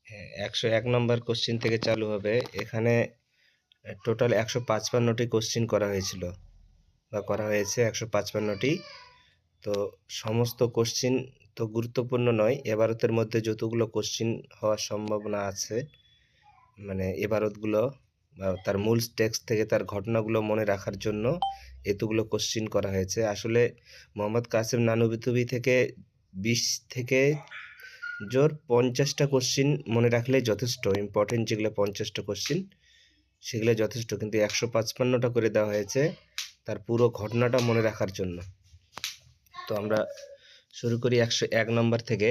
হ্যাঁ, 101 নম্বর কোশ্চিন থেকে চালু হবে। এখানে টোটাল 155টি কোশ্চিন করা হয়েছিল বা করা হয়েছে 155টি। তো সমস্ত কোশ্চিন তো গুরুত্বপূর্ণ নয়। এবারতের মধ্যে যতগুলো কোশ্চিন হওয়ার সম্ভাবনা আছে, মানে এবারতগুলো বা তার মূল টেক্সট থেকে তার ঘটনাগুলো মনে রাখার জন্য এতগুলো কোশ্চিন করা হয়েছে। আসলে মোহাম্মদ কাসেম নানুতুবি থেকে 20 থেকে জোর 50টা কোশ্চিন মনে রাখলেই যথেষ্ট। ইম্পর্টেন্ট যেগুলো 50টা কোশ্চিন সেগুলো যথেষ্ট, কিন্তু 155টা করে দেওয়া হয়েছে তার পুরো ঘটনাটা মনে রাখার জন্য। তো আমরা শুরু করি 101 নম্বর থেকে।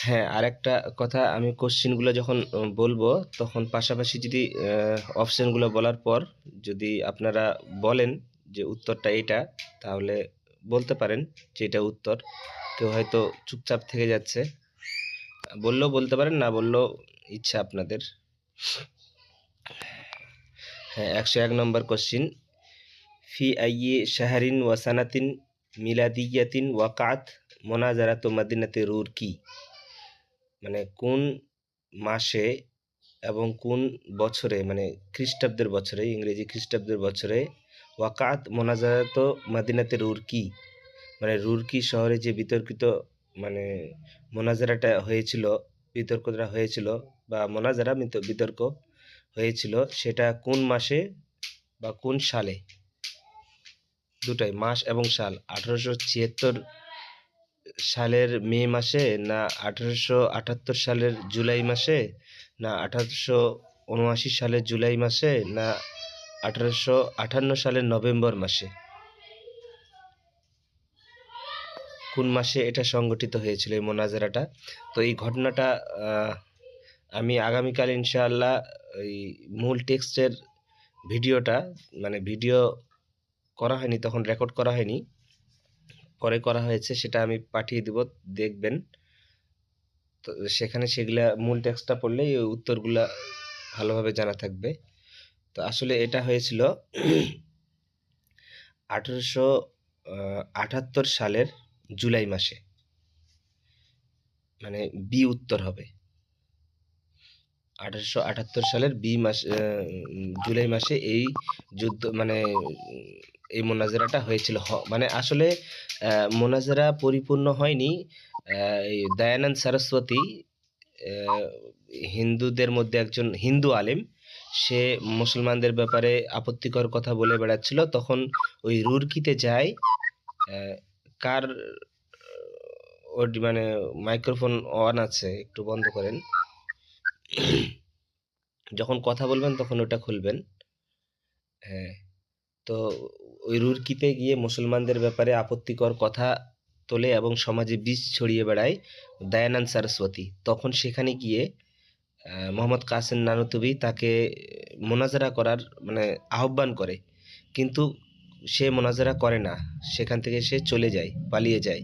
হ্যাঁ, আরেকটা কথা, আমি কোশ্চিনগুলো যখন বলবো তখন পাশাপাশি যদি অপশানগুলো বলার পর যদি আপনারা বলেন যে উত্তরটা এটা, তাহলে বলতে পারেন যে এটা উত্তর। কেউ হয়তো চুপচাপ থেকে যাচ্ছে, বললেও বলতে পারেন, না বললেও ইচ্ছা আপনাদের। হ্যাঁ, 101 নম্বর কোশ্চিন, ফি আইয়ি শাহরিন ওয়া সানাতিন মিলাদিয়াতিন ওয়াকাত মোনাজারাতু মাদিনাতে রুর কি, মানে কোন মাসে এবং কোন বছরে, মানে খ্রিস্টাব্দের বছরে, ইংরেজি খ্রিস্টাব্দের বছরে ওয়াকাত মোনাজারাত মাদিনাতে রুরকি, মানে রুরকি শহরে যে বিতর্কিত মানে মোনাজারাটা হয়েছিল, বিতর্কটা হয়েছিল বা মোনাজারা বিতর্ক হয়েছিল, সেটা কোন মাসে বা কোন সালে। দুটাই, মাস এবং সাল। 1876 সালের মে মাসে, না 1878 সালের জুলাই মাসে, না 1879 সালের জুলাই মাসে, না 1858 সালের নভেম্বর মাসে। কোন মাসে এটা সংগঠিত হয়েছিল এই মোনাজারাটা? তো এই ঘটনাটা আমি আগামীকাল ইনশাআল্লাহ এই মূল টেক্সটের ভিডিওটা, মানে ভিডিও করা হয়নি তখন, রেকর্ড করা হয়নি, পরে করা হয়েছে, সেটা আমি পাঠিয়ে দিব, দেখবেন। তো সেখানে সেগুলা মূল টেক্সটটা পড়লে এই উত্তরগুলা ভালোভাবে জানা থাকবে। তো আসলে এটা হয়েছিল 1878 সালের জুলাই মাসে, মানে বি উত্তর হবে। 1878 সালের জুলাই মাসে এই যুদ্ধ, মানে এই মোনাজারাটা হয়েছিল। মানে আসলে মোনাজারা পরিপূর্ণ হয়নি। এই দয়ানন্দ সরস্বতী হিন্দুদের মধ্যে একজন হিন্দু আলেম, সে মুসলমানদের ব্যাপারে আপত্তিকর কথা বলে বেড়াচ্ছিল, তখন ওই রুরকিতে যায়। কার ওর মানে মাইক্রোফোন অন আছে, একটু বন্ধ করেন, যখন কথা বলবেন তখন ওটা খুলবেন। হ্যাঁ, তো ওই রুরকিতে গিয়ে মুসলমানদের ব্যাপারে আপত্তিকর কথা তোলে এবং সমাজে বিষ ছড়িয়ে বেড়ায় দয়ানন্দ সরস্বতী। তখন সেখানে গিয়ে মোহাম্মদ কাসেম নানুতুবি তাকে মোনাজারা করার মানে আহ্বান করে, কিন্তু সে মোনাজারা করে না, সেখান থেকে সে চলে যায়, পালিয়ে যায়।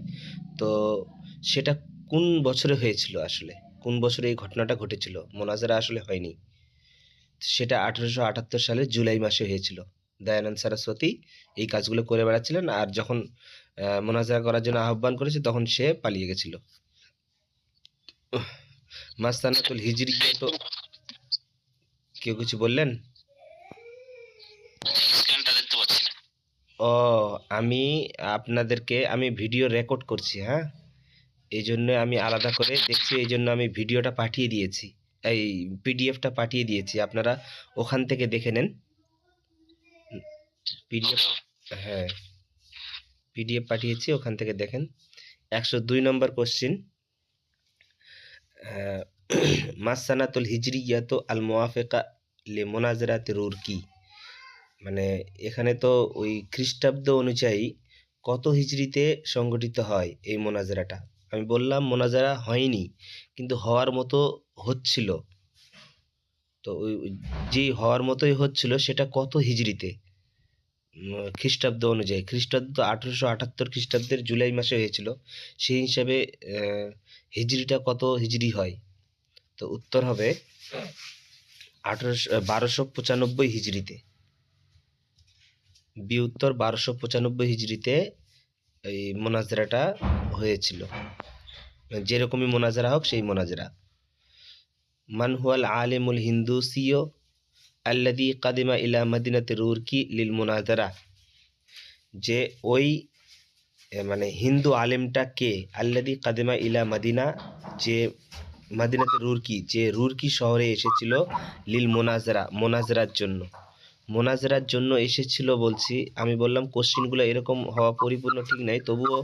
তো সেটা কোন বছরে হয়েছিল, আসলে কোন বছরে এই ঘটনাটা ঘটেছিল, মোনাজারা আসলে হয়নি, সেটা 1878 সালের জুলাই মাসে হয়েছিল। দয়ানন্দ সরস্বতী এই কাজগুলো করে বেড়াচ্ছিলেন, আর যখন মোনাজারা করার জন্য আহ্বান করেছে তখন সে পালিয়ে গেছিল। মাস্তানাতুল হিজরিয়া, তো কেউ কিছু বললেন? ও, আমি আপনাদেরকে আমি ভিডিও রেকর্ড করছি, হ্যাঁ, এই জন্য আমি আলাদা করে দেখছি, এই জন্য আমি ভিডিওটা পাঠিয়ে দিয়েছি, এই পিডিএফটা পাঠিয়ে দিয়েছি, আপনারা ওখান থেকে দেখে নেন। পিডিএফ, হ্যাঁ, পিডিএফ পাঠিয়েছি, ওখান থেকে দেখেন। 102 নম্বর কোশ্চিন, মাসানাতুল হিজরিয়াতু আল মুওয়াফিকা লি মুনাজারাতি রুরকি, মানে এখানে তো ওই খ্রিস্টাব্দ অনুযায়ী কত হিজরিতে সংগঠিত হয় এই মোনাজারাটা। আমি বললাম মোনাজারা হয়নি, কিন্তু হওয়ার মতো হচ্ছিল। তো ওই যেই হওয়ার মতোই হচ্ছিল সেটা কত হিজরিতে, খ্রিস্টাব্দ অনুযায়ী। খ্রিস্টাব্দ তো 1878 খ্রিস্টাব্দের জুলাই মাসে হয়েছিল, সেই হিসাবে হিজরিটা কত হিজরি হয়? তো উত্তর হবে 1295 হিজরিতে। বি উত্তর 1295 হিজরিতে এই মোনাজারাটা হয়েছিল। যেরকমই মোনাজারা হোক সেই মোনাজারা। মান হুয়াল আলিমুল হিন্দুসিয় আল্লাযী কাদিমা ইলা মাদিনাতি রুরকি লিল মুনাজারা, যে ওই মানে হিন্দু আলেমটা কে? আল্লাযী কাদিমা ইলা মাদিনা, যে মাদিনাতে রুরকি, যে রুরকি শহরে এসেছিল, লিল মোনাজারা, মোনাজারার জন্য। মোনাজারার জন্য এসেছিল বলছি, আমি বললাম কোশ্চিনগুলো এরকম হওয়া পরিপূর্ণ ঠিক নাই, তবুও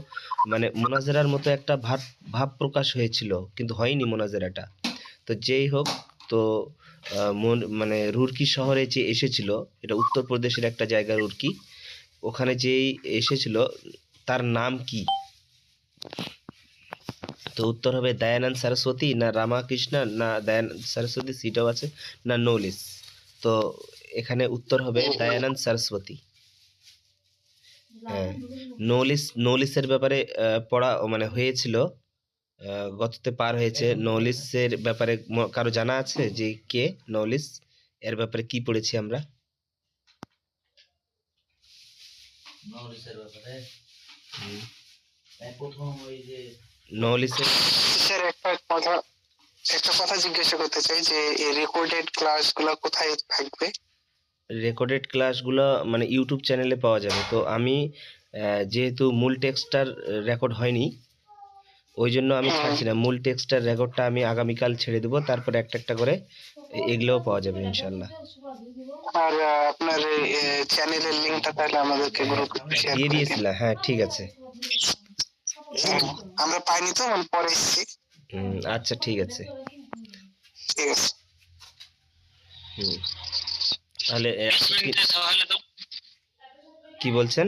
মানে মোনাজারার মতো একটা ভাব প্রকাশ হয়েছিল, কিন্তু হয়নি মোনাজারাটা। তো যেই হোক, তো মানে রুরকি শহরে যে এসেছিল, এটা উত্তরপ্রদেশের একটা জায়গা রুরকি, ওখানে যেই এসেছিল তার নাম কি? তো উত্তর হবে দয়ানন্দ সরস্বতী, না রামাকৃষ্ণ, না দয়ানন্দ সরস্বতী সিটাও আছে, না নৌলিস। তো এখানে উত্তর হবে দয়ানন্দ সরস্বতী। হ্যাঁ, নৌলিসের ব্যাপারে পড়া মানে হয়েছিল, গততে পার হয়েছে। নৌলিসের ব্যাপারে কারো জানা আছে যে কে নৌলিস? এর ব্যাপারে কি পড়েছি আমরা? নৌলিসের ব্যাপারে প্রথম ওই যে নৌলিসের স্যার একটা কথা জিজ্ঞাসা করতে চাই যে এই রেকর্ডেড ক্লাসগুলো কোথায় থাকবে? রেকর্ডেড ক্লাসগুলো মানে ইউটিউব চ্যানেলে পাওয়া যাবে। তো আমি যেহেতু মূল টেক্সটটার রেকর্ড হয়নি, ওই জন্য আমি ছাড়ছি না। মূল টেক্সটার রেকর্ডটা আমি আগামীকাল ছেড়ে দেবো, তারপরে একটা একটা করে এগুলোও পাওয়া যাবে ইনশাল্লাহ। আর আপনার চ্যানেলের লিংকটা তাহলে আমাদেরকে গ্রুপে শেয়ার দিয়ে করে দিন। দিয়েছিলাম, হ্যাঁ ঠিক আছে। আমরা পাইনি তো, মানে পরে এসেছি। আচ্ছা ঠিক আছে, ঠিক আছে। তাহলে কি বলছেন?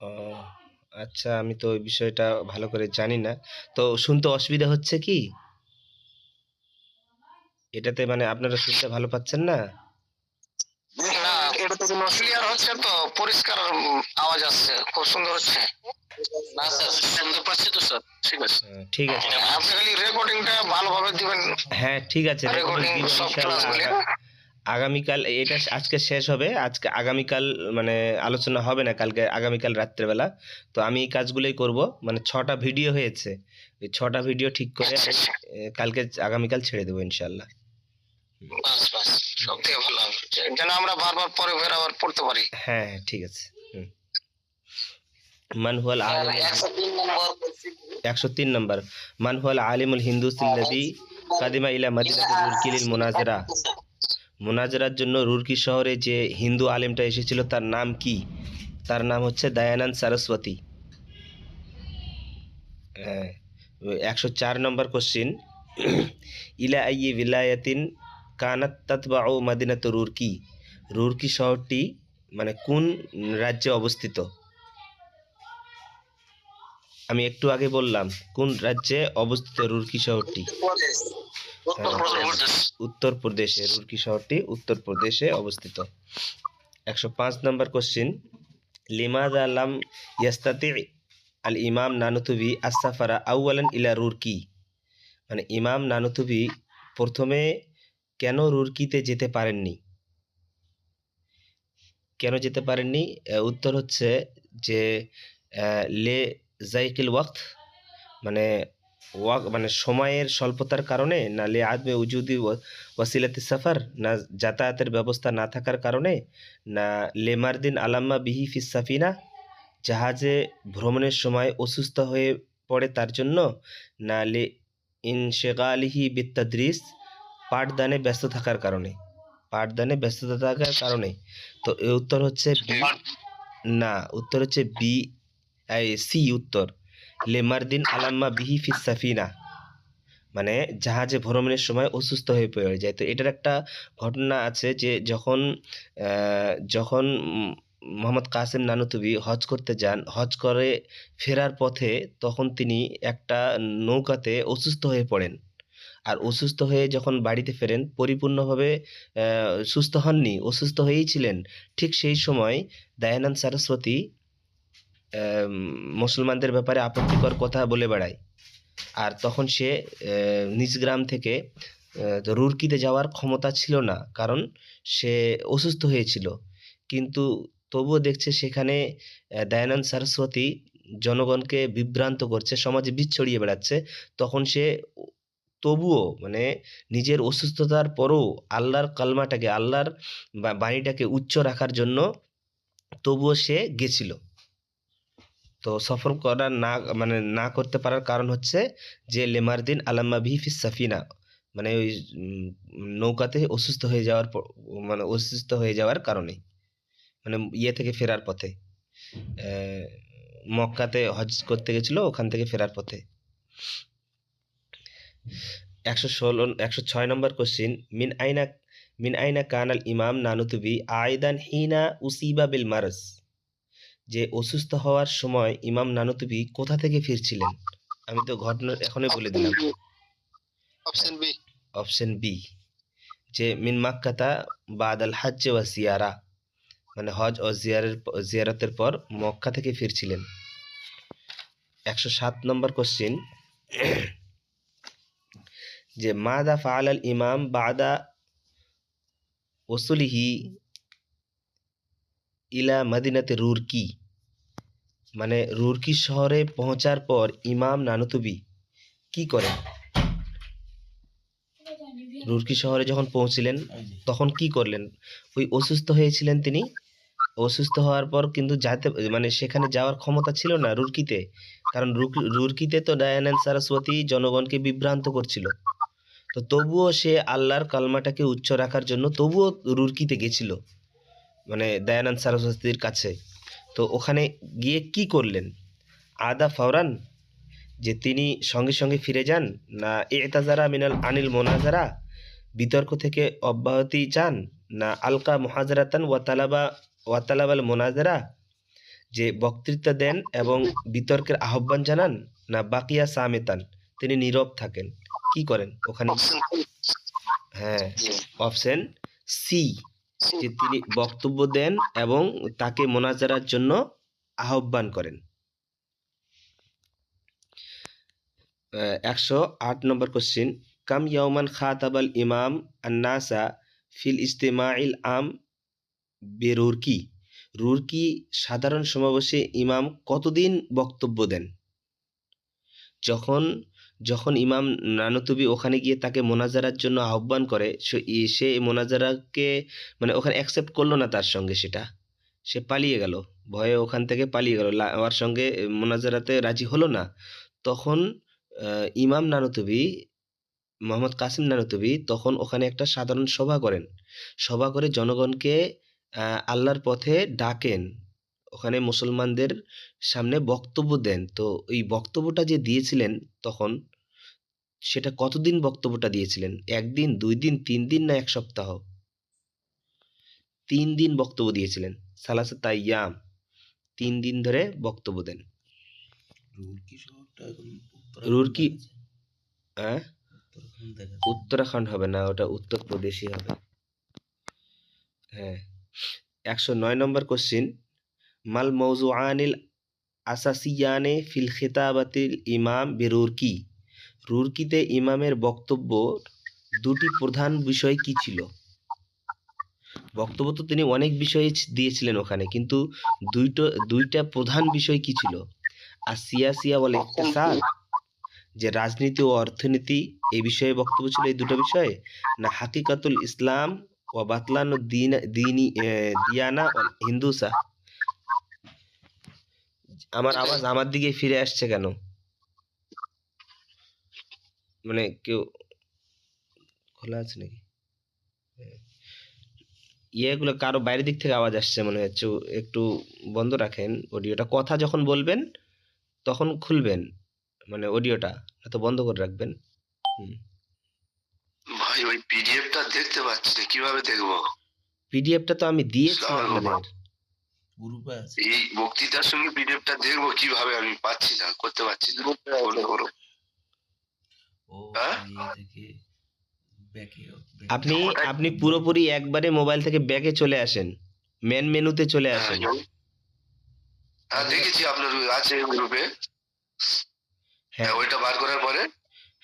ও আচ্ছা, আমি তো ওই বিষয়টা ভালো করে জানি না। তো শুনতে অসুবিধা হচ্ছে কি এটাতে? মানে আপনারা শুনতে ভালো পাচ্ছেন না? না, এটা তো কোনো ক্লিয়ার হচ্ছে, তো পরিষ্কার আওয়াজ আসছে, খুব সুন্দর হচ্ছে। না স্যার, শুনতে পাচ্ছি তো স্যার। ঠিক আছে, ঠিক আছে, আপনি খালি রেকর্ডিংটা ভালোভাবে দিবেন। হ্যাঁ ঠিক আছে, রেকর্ডিং দিব ইনশাআল্লাহ। আগামীকাল, এটা আজকে শেষ হবে, আজকে আগামীকাল মানে আলোচনা হবে না, কালকে আগামীকাল রাত্রেবেলা। তো আমি এই কাজগুলোই করব, মানে 6টা ভিডিও হয়েছে, ওই 6টা ভিডিও ঠিক করে কালকে আগামীকাল ছেড়ে দেবো ইনশাআল্লাহ। বাস বাস, সবথেকে ভালো হবে, যেন আমরা বারবার পরে ফের আবার পড়তে পারি। হ্যাঁ ঠিক আছে। মান হুয়াল আলিম, 103 নম্বর। মান হুয়াল আলিমুল হিন্দুসিল্লাযী কাদিমা ইলা মাদিনাতি রুরকি লিল মুনাজারা, মুনাজারার জন্য রুরকি শহরে যে হিন্দু আলেমটা এসেছিল তার নাম কি? তার নাম হচ্ছে দয়ানন্দ সরস্বতী। 104 নম্বর কোশ্চিন, ইলা আইয়ি ভিলায়াতিন কানাত তাতবাউ মাদিনাতু রুরকি, রুরকি শহরটি মানে কোন রাজ্যে অবস্থিত? আমি একটু আগে বললাম কোন রাজ্যে অবস্থিত রুরকি শহরটি। উত্তরপ্রদেশে, রুরকি শহরটি উত্তরপ্রদেশে অবস্থিত। 105 নম্বর কোশ্চিন, লিমাযা লাম ইয়াস্তাতি আল ইমাম নানুতুবি আস-সাফারা আউয়ালান ইলা রুরকি, মানে ইমাম নানুতুবি প্রথমে কেন রুরকিতে যেতে পারেননি? কেন যেতে পারেননি? উত্তর হচ্ছে যে লে জাইকিল ওয়াক্ত, মানে মানে সময়ের স্বল্পতার কারণে, না লে আদমে উজুদি ওয়াসিলাতি সাফার, না যাতায়াতের ব্যবস্থা না থাকার কারণে, না লেমারদিন আলাম্মা বিহি ফিস সাফিনা, জাহাজে ভ্রমণের সময় অসুস্থ হয়ে পড়ে তার জন্য, না লে ইনশেগালিহি বিত্তাদ্রিস, পাঠদানে ব্যস্ত থাকার কারণে, পাঠদানে ব্যস্ততা থাকার কারণে। তো এর উত্তর হচ্ছে না, উত্তর হচ্ছে বি, সি উত্তর, লেমারদিন আলাম্মা বিহি ফিস সাফিনা, মানে জাহাজে ভ্রমণের সময় অসুস্থ হয়ে পড়ে যায়। তো এটার একটা ঘটনা আছে যে যখন যখন মোহাম্মদ কাসেম নানুতুবি হজ করতে যান, হজ করে ফেরার পথে তখন তিনি একটা নৌকাতে অসুস্থ হয়ে পড়েন। আর অসুস্থ হয়ে যখন বাড়িতে ফেরেন, পরিপূর্ণভাবে সুস্থ হননি, অসুস্থ হয়েই ছিলেন। ঠিক সেই সময় দয়ানন্দ সরস্বতী মুসলমানদের ব্যাপারে আপত্তিকর কথা বলে বেড়ায়। আর তখন সে নিজ গ্রাম থেকে রুরকিতে যাওয়ার ক্ষমতা ছিল না, কারণ সে অসুস্থ হয়েছিল। কিন্তু তবুও দেখছে সেখানে দয়ানন্দ সরস্বতী জনগণকে বিভ্রান্ত করছে, সমাজে বিষ ছড়িয়ে বেড়াচ্ছে। তখন সে তবুও মানে নিজের অসুস্থতার পরও আল্লাহর কালমাটাকে, আল্লাহর বাণীটাকে উচ্চ রাখার জন্য তবুও সে গেছিল। তো সফর করা না করতে পারার কারণ হচ্ছে যে লেমারদিন আলাম্মা বিহি ফিস সাফিনা, মানে ওই নৌকাতে অসুস্থ হয়ে যাওয়ার কারণে, মানে ইয়ে থেকে ফেরার পথে, মক্কাতে হজ করতে গেছিল, ওখান থেকে ফেরার পথে। 106 নম্বর কোশ্চিন, মিন আইনা কানাল ইমাম নানুতুবি আইদান হিনা উসিবা বিল মারজ। যে অসুস্থ হওয়ার সময় ইমাম নানুতুবি কোথা থেকে ফিরছিলেন? আমি তো ঘটনা এখনই বলে দিলাম। অপশন বি, যে মিন মাক্কাতা বাদাল হজ্জ ওয়া জিয়ারা, মানে হজ ও জিয়ারতের পর মক্কা থেকে ফিরছিলেন। 107 নম্বর কোশ্চিন, যে মাদা ফাআলাল ইমাম বাদা ওসুলিহি ইলা মদিনাতে রুরকি, মানে রুরকি শহরে পৌঁছার পর ইমাম নানুতুবি কি করেন? রুরকি শহরে যখন পৌঁছিলেন তখন কি করলেন? ওই অসুস্থ হয়েছিলেন তিনি, অসুস্থ হওয়ার পর কিন্তু মানে সেখানে যাওয়ার ক্ষমতা ছিল না রুরকিতে, কারণ রুরকিতে তো দয়ানন্দ সরস্বতী জনগণকে বিভ্রান্ত করছিল। তো তবুও সে আল্লাহর কালমাটাকে উচ্চ রাখার জন্য তবুও রুরকিতে গেছিল, মানে দয়ানন্দ সরস্বতীর কাছে। তো ওখানে গিয়ে কি করলেন? আদা ফাওরান, যে তিনি সঙ্গে সঙ্গে ফিরে যান, না ইতাজারা মিনাল আনিল মোনাজারা, বিতর্ক থেকে অব্যাহতি চান, না আলকা মুহাজারাতান ওয়াতালাবাল মোনাজারা, যে বক্তৃতা দেন এবং বিতর্কের আহ্বান জানান, না বাকিয়া সামেতান, তিনি নীরব থাকেন? কি করেন ওখানে? হ্যাঁ, অপশন সি, যে তিনি বক্তব্য দেন এবং তাকে মোনাজারার জন্য আহ্বান করেন। 108 নম্বর কোশ্চিন, কাম ইয়াওমান খাতাবাল ইমাম আন্নাসা ফিল ইজতিমাইল আম বেরুরকি। রুরকি সাধারণ সমাবেশে ইমাম কতদিন বক্তব্য দেন? যখন ইমাম নানুতুবি ওখানে গিয়ে তাকে মোনাজারার জন্য আহ্বান করে, সে মোনাজারাকে মানে ওখানে অ্যাকসেপ্ট করলো না, তার সঙ্গে সে পালিয়ে গেল, ভয়ে ওখান থেকে পালিয়ে গেল, আমার সঙ্গে মোনাজারাতে রাজি হলো না। তখন ইমাম নানুতুবি, মোহাম্মদ কাসিম নানুতুবি, তখন ওখানে একটা সাধারণ সভা করেন, সভা করে জনগণকে আল্লাহর পথে ডাকেন, ওখানে মুসলমানদের সামনে বক্তব্য দেন। তো এই বক্তব্যটা যে দিয়েছিলেন তখন, সেটা কতদিন বক্তব্যটা দিয়েছিলেন? 1 দিন, 2 দিন, 3 দিন, না 1 সপ্তাহ? 3 দিন বক্তব্য দিয়েছিলেন, সালাসাত আইয়াম, 3 দিন ধরে বক্তব্য দেন। রুরকি উত্তরাখণ্ড হবে না, ওটা উত্তরপ্রদেশই হবে। হ্যাঁ। 109 নম্বর কোশ্চিন, মাল মৌজুআনিল আসাসিয়ানে ফিল খিতাবাতিল ইমাম বিরুরকি। রুরকিতে ইমামের বক্তব্য দুটি প্রধান বিষয় কি ছিল? বক্তব্য তো তিনি অনেক বিষয় দিয়েছিলেন ওখানে, কিন্তু দুইটা প্রধান বিষয় কি ছিল? আর সিয়াসিয়া বলে ইকতিসাদ, যে রাজনীতি ও অর্থনীতি, এই বিষয়ে বক্তব্য ছিল, এই দুটো বিষয়ে, না হাকিকাতুল ইসলাম ও বাতলানু দিয়ানা হিন্দুসা। আমার আওয়াজ আমার দিকে ফিরে আসছে কেন? মানে কেউ খোলা আছে নাকি? ইয়েগুলো কারো বাইরের দিক থেকে আওয়াজ আসছে মনে হচ্ছে, একটু বন্ধ রাখেন অডিওটা। কথা যখন বলবেন তখন খুলবেন, মানে অডিওটা, তো বন্ধ করে রাখবেন। ভাই ওই পিডিএফটা দেখতে পাচ্ছি না, কিভাবে দেখবো? পিডিএফটা তো আমি দিয়েছি আপনাদের গ্রুপে আছে। এই বক্তৃতার সঙ্গে পিডিএফটা দেখবো কিভাবে? আমি পাচ্ছি না, করতে পারছি না। আপনি পুরোপুরি একবারে মোবাইল থেকে ব্যাকে চলে আসেন, মেন মেনুতে চলে আসেন। হ্যাঁ দেখেছি আপনার আছে গ্রুপে। হ্যাঁ ওইটা বার করার পরে,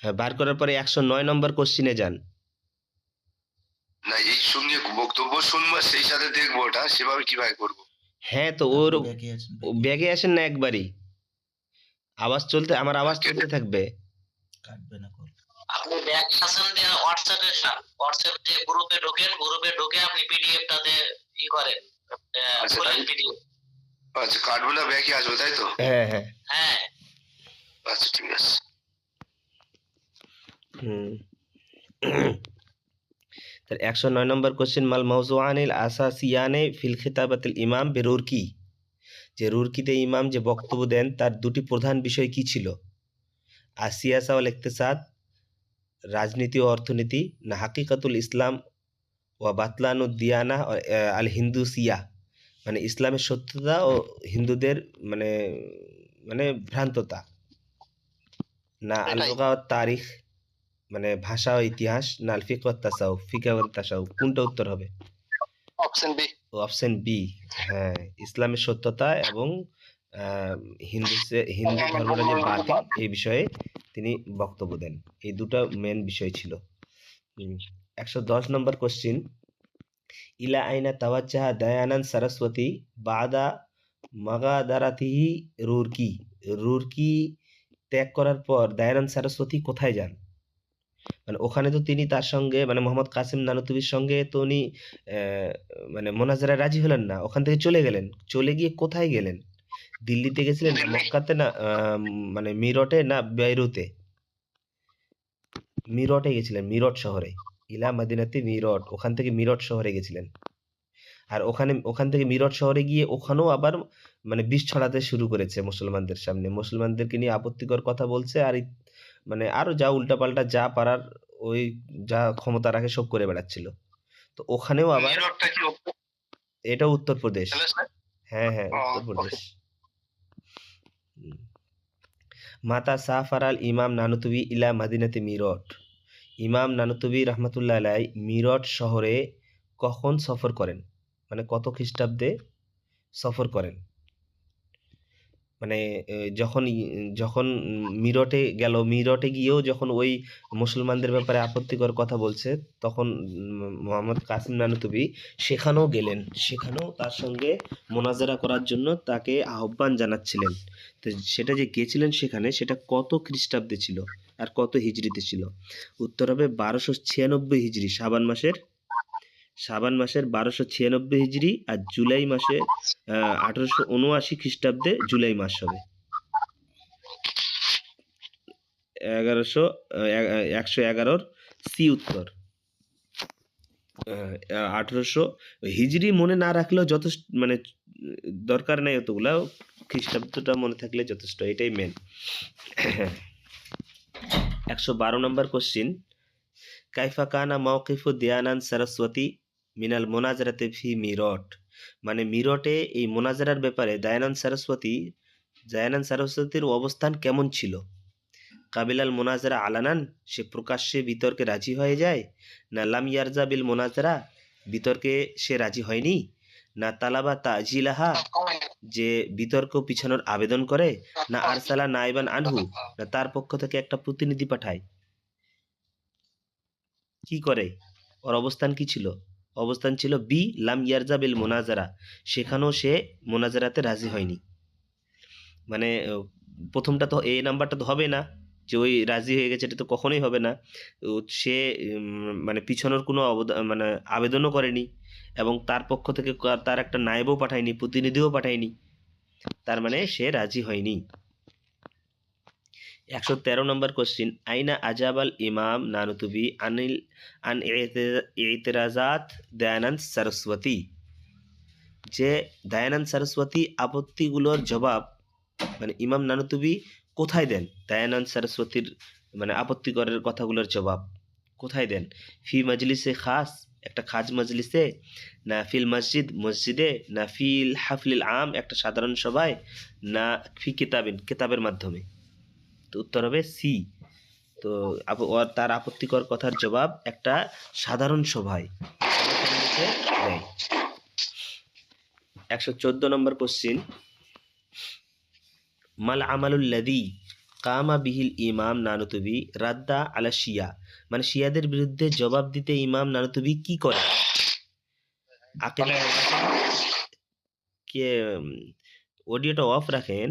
হ্যাঁ বার করার পরে 109 নম্বর কোশ্চিনে যান। না এই সঙ্গে বক্তব্য শুনবো, সেই সাথে দেখবো, ওটা সেভাবে কিভাবে করবো? হ্যাঁ তো ওর আপনি ব্যাকে আছেন, ও ব্যাকে। ব্যাগে আসেন না একবারই, আমার আওয়াজ চলতে থাকবে। কাটবে না কল। আপনি ব্যাক আসেন দিয়ে হোয়াটসঅ্যাপে যান, হোয়াটসঅ্যাপ দিয়ে গ্রুপে ঢোকেন, গ্রুপে ঢুকে আপনি পিডিএফটাতে ই করেন, খোলেন পিডিএফ। আচ্ছা, কার্ডগুলো ব্যাকে আসবে তাই তো? হ্যাঁ হ্যাঁ। হ্যাঁ, আচ্ছা ঠিক আছে। হুম। তাহলে 109 নম্বর কোশ্চেন, মাল মাউজুআনিল আসাসিয়ানে ফিল খিতাবাতিল ইমাম বেরুরকি, যে রুরকিতে ইমাম যে বক্তব্য দেন তার দুটি প্রধান বিষয় কি ছিল? আসিয়াসা ওয়াল ইকতিসাদ, রাজনীতি ও অর্থনীতি, না হাকিকাতুল ইসলাম ওয়া বাতলানু দিয়ানা আল হিন্দুসিয়া, মানে ইসলামের সত্যতা ও হিন্দুদের মানে মানে ভ্রান্ততা, না আল এটাই। লুগা ওয়াত তারিখ, মানে ভাষা ও ইতিহাস, না আল ফিকহ ওয়াত তাসাউফ, ফিকহ ওয়াত তাসাউফ, কোনটা উত্তর হবে? Option B. Option B. হ্যাঁ, ইসলামের সত্যতা এবং হিন্দু ধর্মটা যে বাতিল এই বিষয়ে তিনি বক্তব্য দেন। এই দুটো মেন বিষয় ছিল। 110 নম্বর কোশ্চিন, ইলা আইনা তাওয়াজ্জাহা দয়ানান সরস্বতী বাদা মাগাদারাতিহি রুরকি, রুরকি ত্যাগ করার পর দয়ানন্দ সরস্বতী কোথায় যান? মানে ওখানে তো তিনি তার সঙ্গে মানে মোহাম্মদ কাসিম নানুতুবির সঙ্গে তো উনি মানে মোনাজারায় রাজি হলেন না, ওখান থেকে চলে গেলেন। চলে গিয়ে কোথায় গেলেন? দিল্লিতে গেছিলেন, না মক্কাতে, না মানে মিরটে, না বেইরুতে? মিরটে গেছিলেন, মিরট শহরে। ইলা মদিনাতি মিরট, ওখান থেকে মিরট শহরে গেছিলেন। আর ওখান থেকে মিরট শহরে গিয়ে ওখানেও আবার মানে বিষ ছড়াতে শুরু করেছে মুসলমানদের সামনে, মুসলমানদেরকে নিয়ে আপত্তিকর কথা বলছে, আর মানে আরো যা উল্টাপাল্টা যা পারার ওই যা ক্ষমতা রাখে সব করে বেড়াচ্ছিল। তো ওখানেও আবার, মিররটা কি এটা উত্তরপ্রদেশ। তাহলে স্যার? হ্যাঁ হ্যাঁ, উত্তরপ্রদেশ। মাতা সাফার আল ইমাম নানুতুবি ইলা মাদিনাতে মিরট, ইমাম নানুতুবি রহমতুল্লাহ আলাই মিরট শহরে কখন সফর করেন? মানে কত খ্রিস্টাব্দে সফর করেন? মানে যখন মিরটে গেল, মিরটে গিয়েও যখন ওই মুসলমানদের ব্যাপারে আপত্তিকর কথা বলছে, তখন মোহাম্মদ কাসিম নানুতুবি সেখানেও গেলেন, সেখানেও তার সঙ্গে মোনাজারা করার জন্য তাকে আহ্বান জানাচ্ছিলেন। তো সেটা যে গেছিলেন সেখানে, সেটা কত খ্রিস্টাব্দে ছিল আর কত হিজরিতে ছিল? উত্তর হবে 1296 হিজরি, শাবান মাসের 1296 হিজরি, আর জুলাই মাসে 1879 খ্রিস্টাব্দে জুলাই মাস হবে। 111 সি উত্তর। 1800 হিজরি মনে না রাখলেও যথেষ্ট, মানে দরকার নেই অতগুলা, খ্রিস্টাব্দটা মনে থাকলে যথেষ্ট, এটাই মেন। 112 নম্বর কোশ্চিন, কাইফা কানা মাওকিফু দয়ানান সরস্বতী মিনাল মোনাজারাতে ফি মিরট, মানে মিরটে এই মোনাজারার ব্যাপারে দয়ানন্দ সরস্বতীর অবস্থান কেমন ছিল? কাবিলাল মোনাজারা আলানান, সে প্রকাশ্যে বিতর্কে রাজি হয়ে যায়, না লাম ইয়ারজা বিল মোনাজারা, বিতর্কে সে রাজি হয়নি, না তালাবা তাজিলাহা, যে বিতর্ক পিছানোর আবেদন করে, না আরসালা নাইবান আনহু, না তার পক্ষ থেকে একটা প্রতিনিধি পাঠায়। কি করে? ওর অবস্থান কি ছিল? অবস্থান ছিল বি লাম ইয়ারজা বিল মোনাজারা, সেখানেও সে মোনাজারাতে রাজি হয়নি। মানে প্রথমটা তো, এই নাম্বারটা তো হবে না, যে ওই রাজি হয়ে গেছে, এটা তো কখনোই হবে না। সে মানে পিছনের কোনো মানে আবেদনও করেনি, এবং তার পক্ষ থেকে তার একটা নায়েবও পাঠায়নি, প্রতিনিধিও পাঠায়নি, তার মানে সে রাজি হয়নি। 113 নম্বর কোশ্চিন, আইনা আজাবাল ইমাম নানুতুবি আন ইতিরাজাত দয়ানন্দ সরস্বতী, যে দয়ানন্দ সরস্বতী আপত্তিগুলোর জবাব মানে ইমাম নানুতুবি কোথায় দেন? দয়ানন্দ সরস্বতীর মানে আপত্তিকরের কথাগুলোর জবাব কোথায় দেন? ফি মজলিসে খাস, একটা খাস মজলিসে, না ফিল মসজিদে, না ফিল হাফলিল আম, একটা সাধারণ সভায়, না ফি কিতাবের মাধ্যমে? তো উত্তর হবে সি। তো তার আপত্তিকর কথার জবাব একটা সাধারণ সভায় দেয়। 114 নম্বর কোশ্চিন, মাল আমালুল্লাযী কামা বিহিল ইমাম নানুতুবি রাদ্দা আলা শিয়া, মানে শিয়াদের বিরুদ্ধে জবাব দিতে ইমাম নানুতুবি কি করে? আকিদা, কে অডিওটা অফ রাখেন।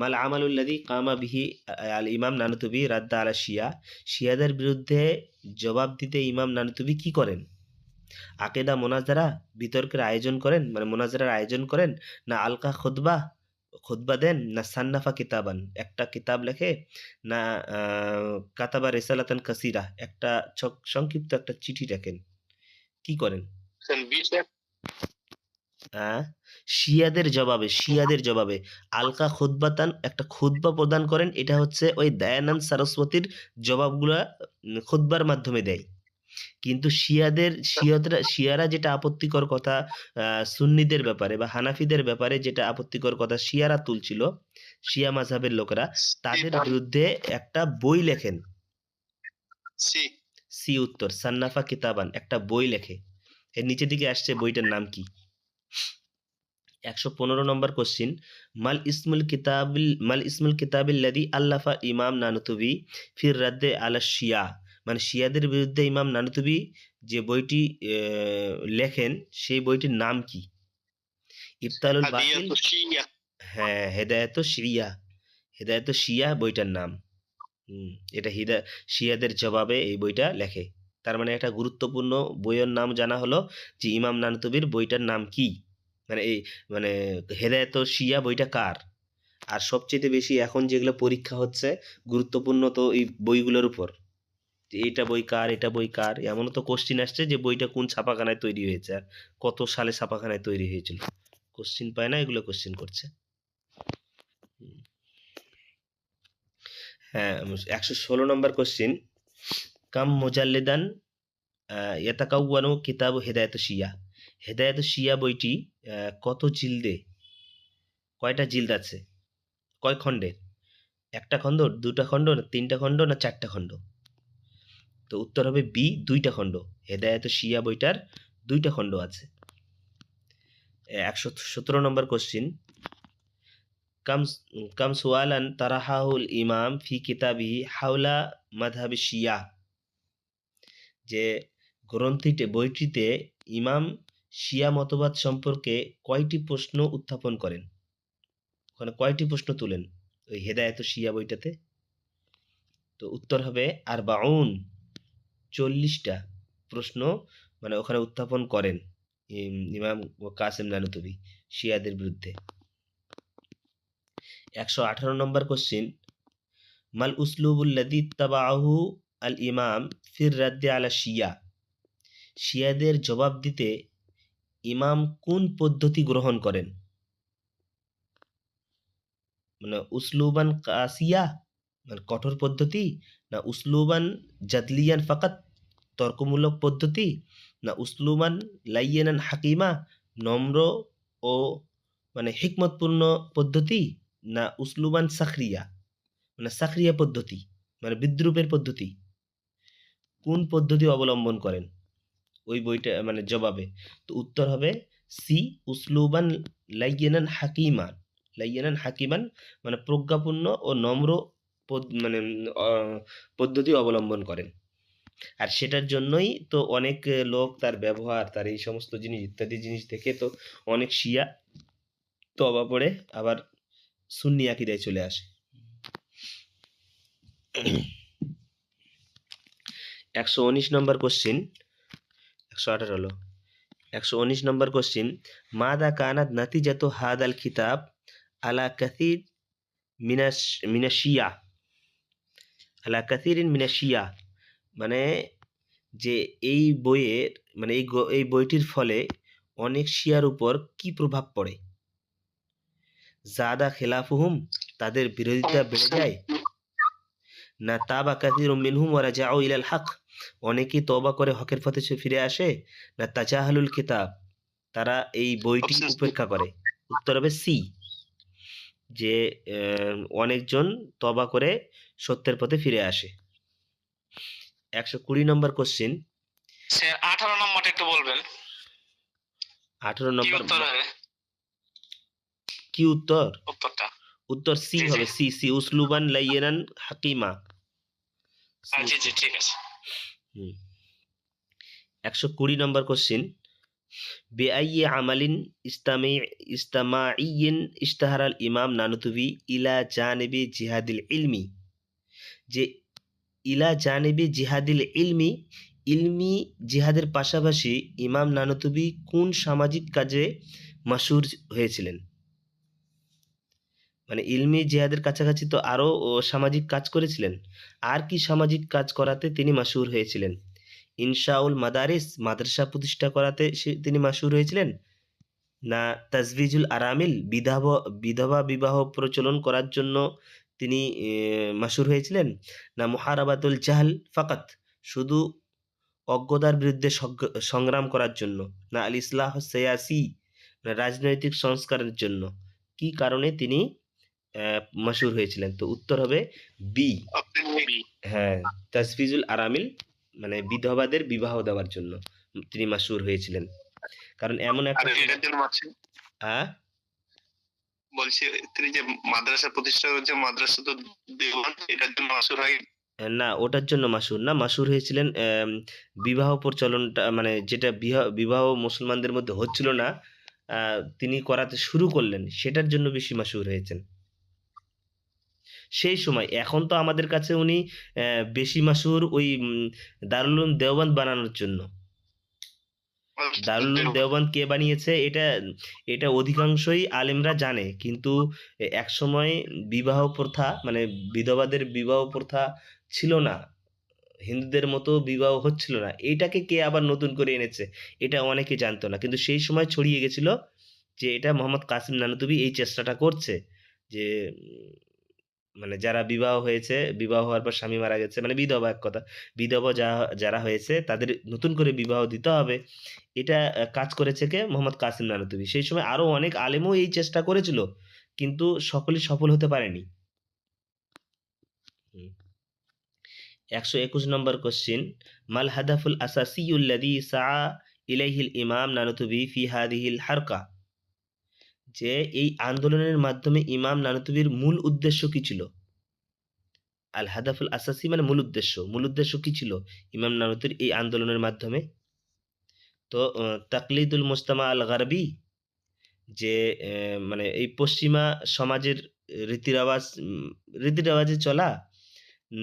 মাল আমালুল্লাযী কামা বিহি আল ইমাম নানুতুবি রাদ্দা আলা শিয়া, শিয়াদের বিরুদ্ধে জবাব দিতে ইমাম নানুতুবি কি করেন? আকিদা মোনাজারা, বিতর্কের আয়োজন করেন, মানে মোনাজারার আয়োজন করেন, না আলকা খুতবা, খুতবা দেন, না সান্নাফা কিতাবান, একটা কিতাব লেখে, না কাতাবা রিসালাতান কাসিরা, একটা সংক্ষিপ্ত একটা চিঠি লেখেন, কি করেন? শিয়াদের জবাবে আলকা খুতবাতান, একটা খুতবা প্রদান করেন। এটা হচ্ছে ওই দয়ানন্দ সরস্বতীর জবাবগুলা খুতবার মাধ্যমে দেয়। কিন্তু শিয়ারা যেটা আপত্তিকর কথা সুন্নিদের ব্যাপারে বা হানাফিদের ব্যাপারে যেটা আপত্তিকর কথা শিয়ারা তুলছিল, শিয়া মাযহাবের লোকেরা তাদের বিরুদ্ধে একটা বই লেখেন। সি উত্তর, সান্নাফা কিতাবান, একটা বই লেখে। এর নিচের দিকে আসছে বইটার নাম কি? 115 নম্বর কোশ্চিন, মাল ইসমুল কিতাবিল্লাযী আল্লাফা ইমাম নানুতুবি ফির রাদ্দে আলা শিয়া, মানে শিয়াদের বিরুদ্ধে ইমাম নানুতুবি যে বইটি লেখেন সেই বইটির নাম কি? ইবতালুল বাতিল, হ্যাঁ, হেদায়াত শিয়া বইটার নাম। এটা শিয়াদের জবাবে এই বইটা লেখে। তার মানে একটা গুরুত্বপূর্ণ বইয়ের নাম জানা হলো যে ইমাম নানুতুবির বইটার নাম কি, মানে এই মানে হেদায়াত শিয়া বইটা কার। আর সবচেয়ে বেশি এখন যেগুলো পরীক্ষা হচ্ছে গুরুত্বপূর্ণ তো এই বইগুলোর উপর, এইটা বই কার, এটা বই কার, এমনও তো কোশ্চিন আসছে যে বইটা কোন ছাপাখানায় তৈরি হয়েছে আর কত সালে ছাপাখানায় তৈরি হয়েছিল। কোশ্চিন পায় না, এগুলো কোশ্চিন করছে। হ্যাঁ, 116 নম্বর কোশ্চিন, কাম মুজাল্লিদান ইয়াতাকাওয়ানু কিতাবু হেদায়াত শিয়া, হেদায়াত শিয়া বইটি কত জিলদে, কয়টা জিলদ আছে, কয় খণ্ডের? একটা খণ্ড, দুটা খণ্ড, না তিনটা খণ্ড, না চারটা খণ্ড? তো উত্তর হবে বি, দুইটা খণ্ড। হেদায়াত শিয়া বইটার দুইটা খণ্ড আছে। 117 নম্বর কোশ্চিন, কাম সুয়ালান তারাহাহুল ইমাম ফি কিতাবিহি হাওলা মাযহাবি শিয়া, যে বইটিতে ইমাম শিয়া মতবাদ সম্পর্কে কয়টি প্রশ্ন উত্থাপন করেন? ওখানে কয়টি প্রশ্ন তুলেন ওই হেদায়াত শিয়া বইটাতে? তো উত্তর হবে আরবাউন, 40টা প্রশ্ন মানে ওখানে উত্থাপন করেন ইমাম কাসেম নানুতুবি শিয়াদের বিরুদ্ধে। 118 নম্বর কোশ্চিন, মাল উসলুবুল্লাযী ইত্তাবাআহু আল ইমাম ফির রাদ্দি আলা শিয়া, শিয়াদের জবাব দিতে ইমাম কোন পদ্ধতি গ্রহণ করেন? মানে উসলুবান কাসিয়া, মানে কঠোর পদ্ধতি, না উসলুবান জাদলিয়ান ফাকাত, তর্কমূলক পদ্ধতি, না উসলুবান লাইয়ানান হাকিমা, নম্র ও মানে হিকমতপূর্ণ পদ্ধতি, না উসলুবান সাখরিয়া, মানে সাখরিয়া পদ্ধতি, মানে বিদ্রুপের পদ্ধতি? কোন পদ্ধতি অবলম্বন করেন ওই বইটা মানে জবাবে? তো উত্তর হবে সি, উসলুবান লাইয়ানান হাকিমান, মানে প্রজ্ঞাপূর্ণ ও নম্র মানে পদ্ধতি অবলম্বন করেন। আর সেটার জন্যই তো অনেক লোক তার ব্যবহার, তার এই সমস্ত জিনিস ইত্যাদি জিনিস দেখে তো অনেক শিয়া তওবা পড়ে আবার সুন্নি আকীদায় চলে আসে। 119 নম্বর কোশ্চিন, 118 হলো। 119 নম্বর কোশ্চিন, মাদা কানাত নাতিজাত হাদাল কিতাব আলা কাসির মিনাশিয়া, আলা কাসিরিন মিনাশিয়া, মানে যে এই বইয়ের মানে এই বইটির ফলে অনেক শিয়ার উপর কি প্রভাব পড়ে? জাদা খিলাফুহুম, তাদের বিরোধিতা বেড়ে যায়, না তাবা কাসিরুম মিনহুম ওয়া রাজাউ ইলাল হক, অনেকেই তওবা করে হকের পথে ফিরে আসে, না তাজাহালুল কিতাব, তারা এই বইটি উপেক্ষা করে? উত্তর হবে সি, যে অনেকজন তওবা করে সত্যের পথে ফিরে আসে। 120 নম্বর কোশ্চিন, স্যার 18 নম্বরটা একটু বলবেন। 18 কি নম্বর উত্তর হবে? কি উত্তর? উত্তরটা উত্তর সি হবে, সি উসলুবান লাইয়ানান হাকিমা। জি জি ঠিক আছে। 120 নম্বর কোশ্চিন, বেআইয়ে আমালিন ইস্তামাইয়িন ইশতাহারাল ইমাম নানুতুবি ইলা জানিবি জিহাদিল ইলমি, যে ইলা জানিবি জিহাদিল ইলমি, ইলমি জিহাদের পাশাপাশি ইমাম নানুতুবি কোন সামাজিক কাজে মাশহুর হয়েছিলেন? মানে ইলমি জিহাদের কাছাকাছি তো আরও সামাজিক কাজ করেছিলেন, আর কি সামাজিক কাজ করাতে তিনি মাশহুর হয়েছিলেন? ইনশাউল মাদারিস, মাদ্রাসা প্রতিষ্ঠা করাতে তিনি মাশহুর হয়েছিলেন, না তাজভিজুল আরামিল, বিধবা বিবাহ প্রচলন করার জন্য তিনি মাশহুর হয়েছিলেন, না মুহারাবাতুল জাহল ফাকাত, শুধু অজ্ঞতার বিরুদ্ধে সংগ্রাম করার জন্য, না আল ইসলাহ সিয়াসি, না রাজনৈতিক সংস্কারের জন্য? কি কারণে তিনি মাশহুর হয়েছিলেন? তো উত্তর হবে বি। হ্যাঁ, তাজভিজুল আরামিল, মানে বিধবাদের বিবাহ দেওয়ার জন্য তিনি মাশহুর হয়েছিলেন। কারণ এমন একটা হ্যাঁ বলছি, তিনি যে মাদ্রাসা প্রতিষ্ঠা করেছে, মাদ্রাসা তো দেওয়ান, এটার জন্য মাশহুর হয় না, ওটার জন্য মাশহুর না, মাশহুর হয়েছিলেন বিবাহ প্রচলনটা, মানে যেটা বিবাহ মুসলমানদের মধ্যে হচ্ছিল না, তিনি করাতে শুরু করলেন, সেটার জন্য বেশি মাশহুর হয়েছেন সেই সময়। এখন তো আমাদের কাছে উনি বেশি মাশহুর ওই দারুল উলুম দেওবন্দ বানানোর জন্য। দারুল উলুম দেওবন্দ কে বানিয়েছে এটা অধিকাংশই আলেমরা জানে, কিন্তু এক সময় বিবাহ প্রথা, মানে বিধবাদের বিবাহ প্রথা ছিল না, হিন্দুদের মতো বিবাহ হচ্ছিল না, এইটাকে কে আবার নতুন করে এনেছে এটা অনেকে জানতো না, কিন্তু সেই সময় ছড়িয়ে গেছিল যে এটা মোহাম্মদ কাসিম নানুতুবি এই চেষ্টাটা করছে, যে মানে যারা বিবাহ হয়েছে, বিবাহ হওয়ার পর স্বামী মারা গেছে, মানে বিধবা, এক কথা বিধবা যারা হয়েছে তাদের নতুন করে বিবাহ দিতে হবে, এটা কাজ করেছে কে? মোহাম্মদ কাসিম নানুতুবি। সেই সময় আরো অনেক আলেমও এই চেষ্টা করেছিল, কিন্তু সকলেই সফল হতে পারেনি। 121 নম্বর কোশ্চিন, মাল হাদাফুল আসাসিউল্লাযী সাআ ইলাইহিল ইমাম নানুতুবি ফি হাদিহিল হারকা, যে এই আন্দোলনের মাধ্যমে ইমাম নানুতুবির মূল উদ্দেশ্য কি ছিল? আল হাদাফুল আসাসি মানে মূল উদ্দেশ্য কি ছিল ইমাম নানুতুবির এই আন্দোলনের মাধ্যমে? তো তাকলিদুল মুজতামা আল গারবি, যে মানে এই পশ্চিমা সমাজের রীতিরেওয়াজে চলা,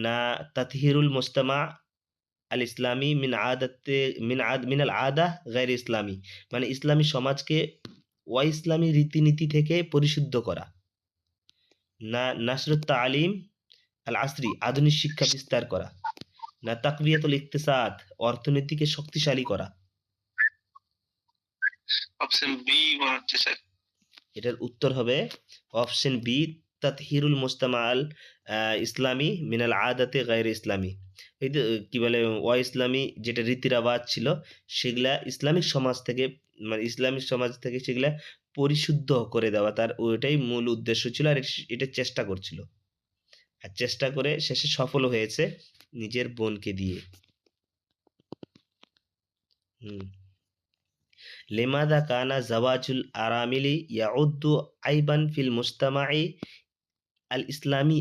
না তাতহিরুল মুজতামা আল ইসলামী মিনাল আদা গায়র ইসলামী, মানে ইসলামী সমাজকে ইসলামী রীতিনীতি থেকে পরিশুদ্ধ করা, না নাসরুত তালিম আল আসরি, আধুনিক শিক্ষা বিস্তার করা, না তাকবিয়াতুল ইকতিসাদ, অর্থনীতিকে শক্তিশালী করা? অপশন বি মনে হচ্ছে স্যার। এটার উত্তর হবে অপশন বি, তাতহিরুল মুজতামা আল ইসলামী মিনাল আদাতে গায়র ইসলামী। এই যে কি বলে ইসলামী যেটা রীতিরাবাজ ছিল সেগুলা ইসলামিক সমাজ থেকে, মানে ইসলামিক সমাজ থেকে সেগুলা পরিশুদ্ধ করে দেওয়া, তার ওইটাই মূল উদ্দেশ্য ছিল, আর এটা চেষ্টা করছিল, আর চেষ্টা করে শেষে সফল হয়েছে নিজের বোনকে দিয়ে। লিমাদা কানা জাওয়াজুল আরামিলি ইয়াউদ্দু আইবান ফিল মুজতামাই আল ইসলামী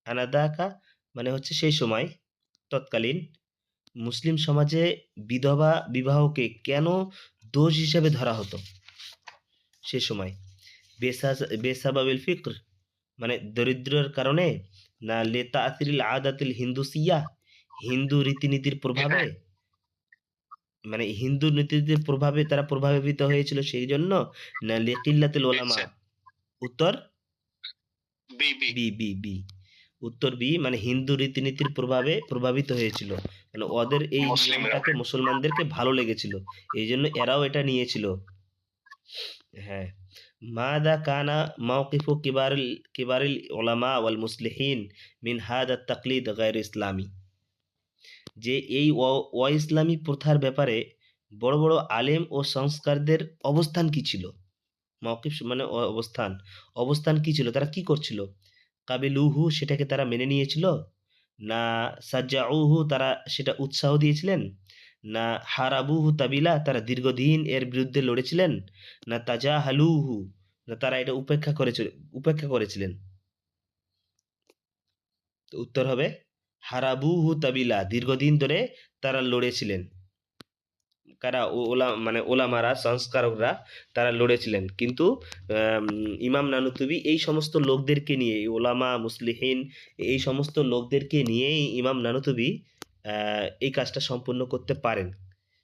আনাদাকা মানে হচ্ছে সেই সময়, তৎকালীন মুসলিম সমাজে বিধবা বিবাহকে কেন দোষ হিসেবে ধরা হতো সে সময়? বেসাবাবিল ফিক্র, মানে দরিদ্রের কারণে, না লেতাআসিরিল আদাতিল হিন্দুসিয়া, হিন্দু রীতিনীতির প্রভাবে, মানে হিন্দু নীতির প্রভাবে তারা প্রভাবিত হয়েছিল সেই জন্য, না লিকিল্লাতুল উলামা? উত্তর বি বি বি বি উত্তর বি, মানে হিন্দু রীতিনীতির প্রভাবে প্রভাবিত হয়েছিল, মানে ওদের এই নিয়মটাকে মুসলমানদেরকে ভালো লেগেছিল, এই জন্য এরাও এটা নিয়েছিল। হ্যাঁ, মাদা কানা মাওকিফু কিবারিল উলামা ওয়াল মুসলিহিন মিন হাদা তাকলিদ গায়র ইসলামী, যে এই ইসলামী প্রথার ব্যাপারে বড় বড় আলেম ও সংস্কারদের অবস্থান কি ছিল? মাওকিফ মানে অবস্থান কি ছিল, তারা কি করছিল? কাবিলুহু, সেটাকে তারা মেনে নিয়েছিল, না সাজ্জাউহু, তারা সেটা উৎসাহ দিয়েছিলেন, না হারাবুহু তাবিলা, তারা দীর্ঘদিন এর বিরুদ্ধে লড়েছিলেন, না তাজাহালুহু, না তারা এটা উপেক্ষা করেছিলেন? তো উত্তর হবে হারাবুহু তাবিলা, দীর্ঘদিন ধরে তারা লড়েছিলেন। কারা মানে ওলামারা, সংস্কারকরা, তারা লড়েছিলেন। কিন্তু ইমাম নানুতুবি এই সমস্ত লোকদেরকে নিয়ে, ওলামা মুসলিহিন এই সমস্ত লোকদেরকে নিয়েই ইমাম নানুতুবি এই কাজটা সম্পূর্ণ করতে পারেন।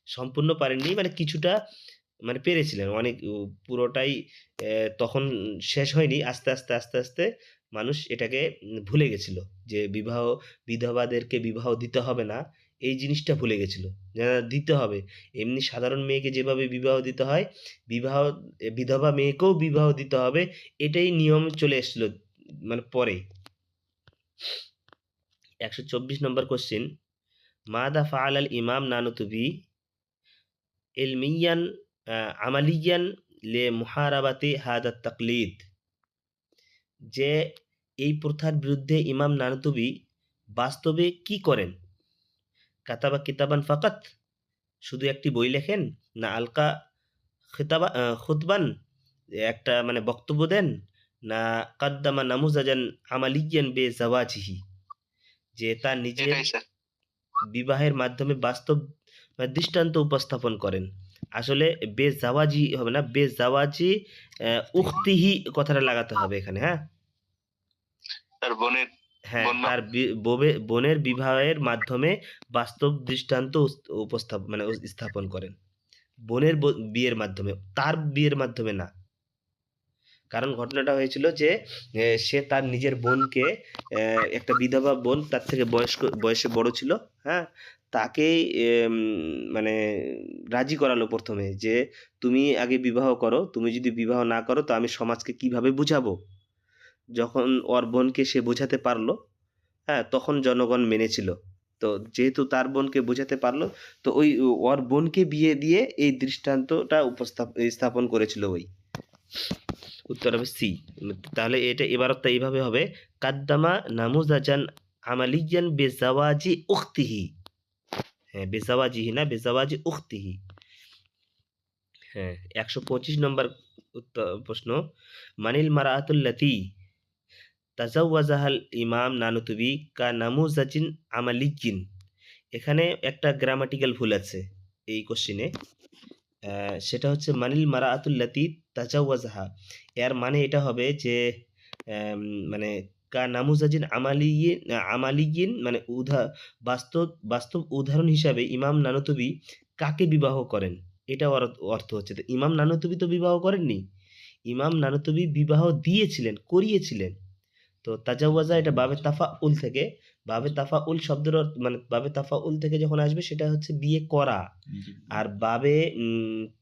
সম্পূর্ণ পারেননি মানে কিছুটা মানে পেরেছিলেন, অনেক পুরোটাই তখন শেষ হয়নি। আস্তে আস্তে আস্তে আস্তে মানুষ এটাকে ভুলে গেছিল যে বিধবাদেরকে বিবাহ দিতে হবে না, এই জিনিসটা ভুলে গেছিল। দিতে হবে, এমনি সাধারণ মেয়েকে যেভাবে বিবাহ দিতে হয়, বিধবা মেয়েকেও বিবাহ দিতে হবে, এটাই নিয়ম চলে এসেছিল মানে পরে। 124 নম্বর কোশ্চিন, মাদা ফাআল আল ইমাম নানুতুবি ইলমিয়ান আমালিয়ান লে মুহারাবাতি হাদা তাকলিদ। যে এই প্রথার বিরুদ্ধে ইমাম নানুতুবি বাস্তবে কি করেন? কাতাবা কিতাবান ফাকাত, শুধু একটি বই লেখেন, না আলকা খুতবান, একটা মানে বক্তব্য দেন, না কাদ্দামা নামুজাজান আমালিয়ান বে জাওয়াজিহি, যে তার নিজের বিবাহের মাধ্যমে বাস্তব দৃষ্টান্ত উপস্থাপন করেন। আসলে বে জাওয়াজি হবে না, বে জাওয়াজি উখতিহি কথাটা লাগাতে হবে এখানে। হ্যাঁ, তার বোনের, হ্যাঁ, তার বোনের বিবাহের মাধ্যমে বাস্তব দৃষ্টান্ত স্থাপন করেন। বোনের বিয়ের মাধ্যমে, তার বিয়ের মাধ্যমে না। কারণ ঘটনাটা হয়েছিল যে সে তার নিজের বোনকে, একটা বিধবা বোন তার থেকে বয়সে বড় ছিল, হ্যাঁ, তাকেই মানে রাজি করালো প্রথমে যে তুমি আগে বিবাহ করো, তুমি যদি বিবাহ না করো তো আমি সমাজকে কিভাবে বুঝাবো। যখন ওর বোনকে সে বোঝাতে পারলো, হ্যাঁ, তখন জনগণ মেনেছিল। তো যেহেতু তার বোনকে বোঝাতে পারলো, তো ওই ওর বোনকে বিয়ে দিয়ে এই দৃষ্টান্তটা স্থাপন করেছিল ওই। উত্তর হবে সি। তাহলে এটা এবারটা এইভাবে হবে, কাদ্দামা নামুজাজান আমালিয়ান বেজাওয়াজি উখতিহি। হ্যাঁ, বেজাওয়াজিহি না, বেজাওয়াজি উখতিহি। হ্যাঁ, 125 নম্বর প্রশ্ন, মানিল মারাআতুল্লাতি তাজাওয়াজাহাল ইমাম নানুতুবি কা নামুজাজিন আমালিয়িন। এখানে একটা গ্রামাটিক্যাল ভুল আছে এই কোশ্চিনে। সেটা হচ্ছে মানিল মারাআতুল্লাতি তাজাওয়াজাহা, এর মানে এটা হবে যে মানে কা নামুজাজিন আমালিয়িন মানে বাস্তব উদাহরণ হিসাবে ইমাম নানুতুবি কাকে বিবাহ করেন, এটা অর্থ হচ্ছে। তো ইমাম নানুতুবি তো বিবাহ করেননি, ইমাম নানুতুবি বিবাহ দিয়েছিলেন, করিয়েছিলেন। তো তাজাওয়াজা এটা বাবে তাফাউল থেকে, বাবে তাফাউল শব্দের মানে বাবে তাফাউল থেকে যখন আসবে সেটা হচ্ছে বিয়ে করা, আর বাবে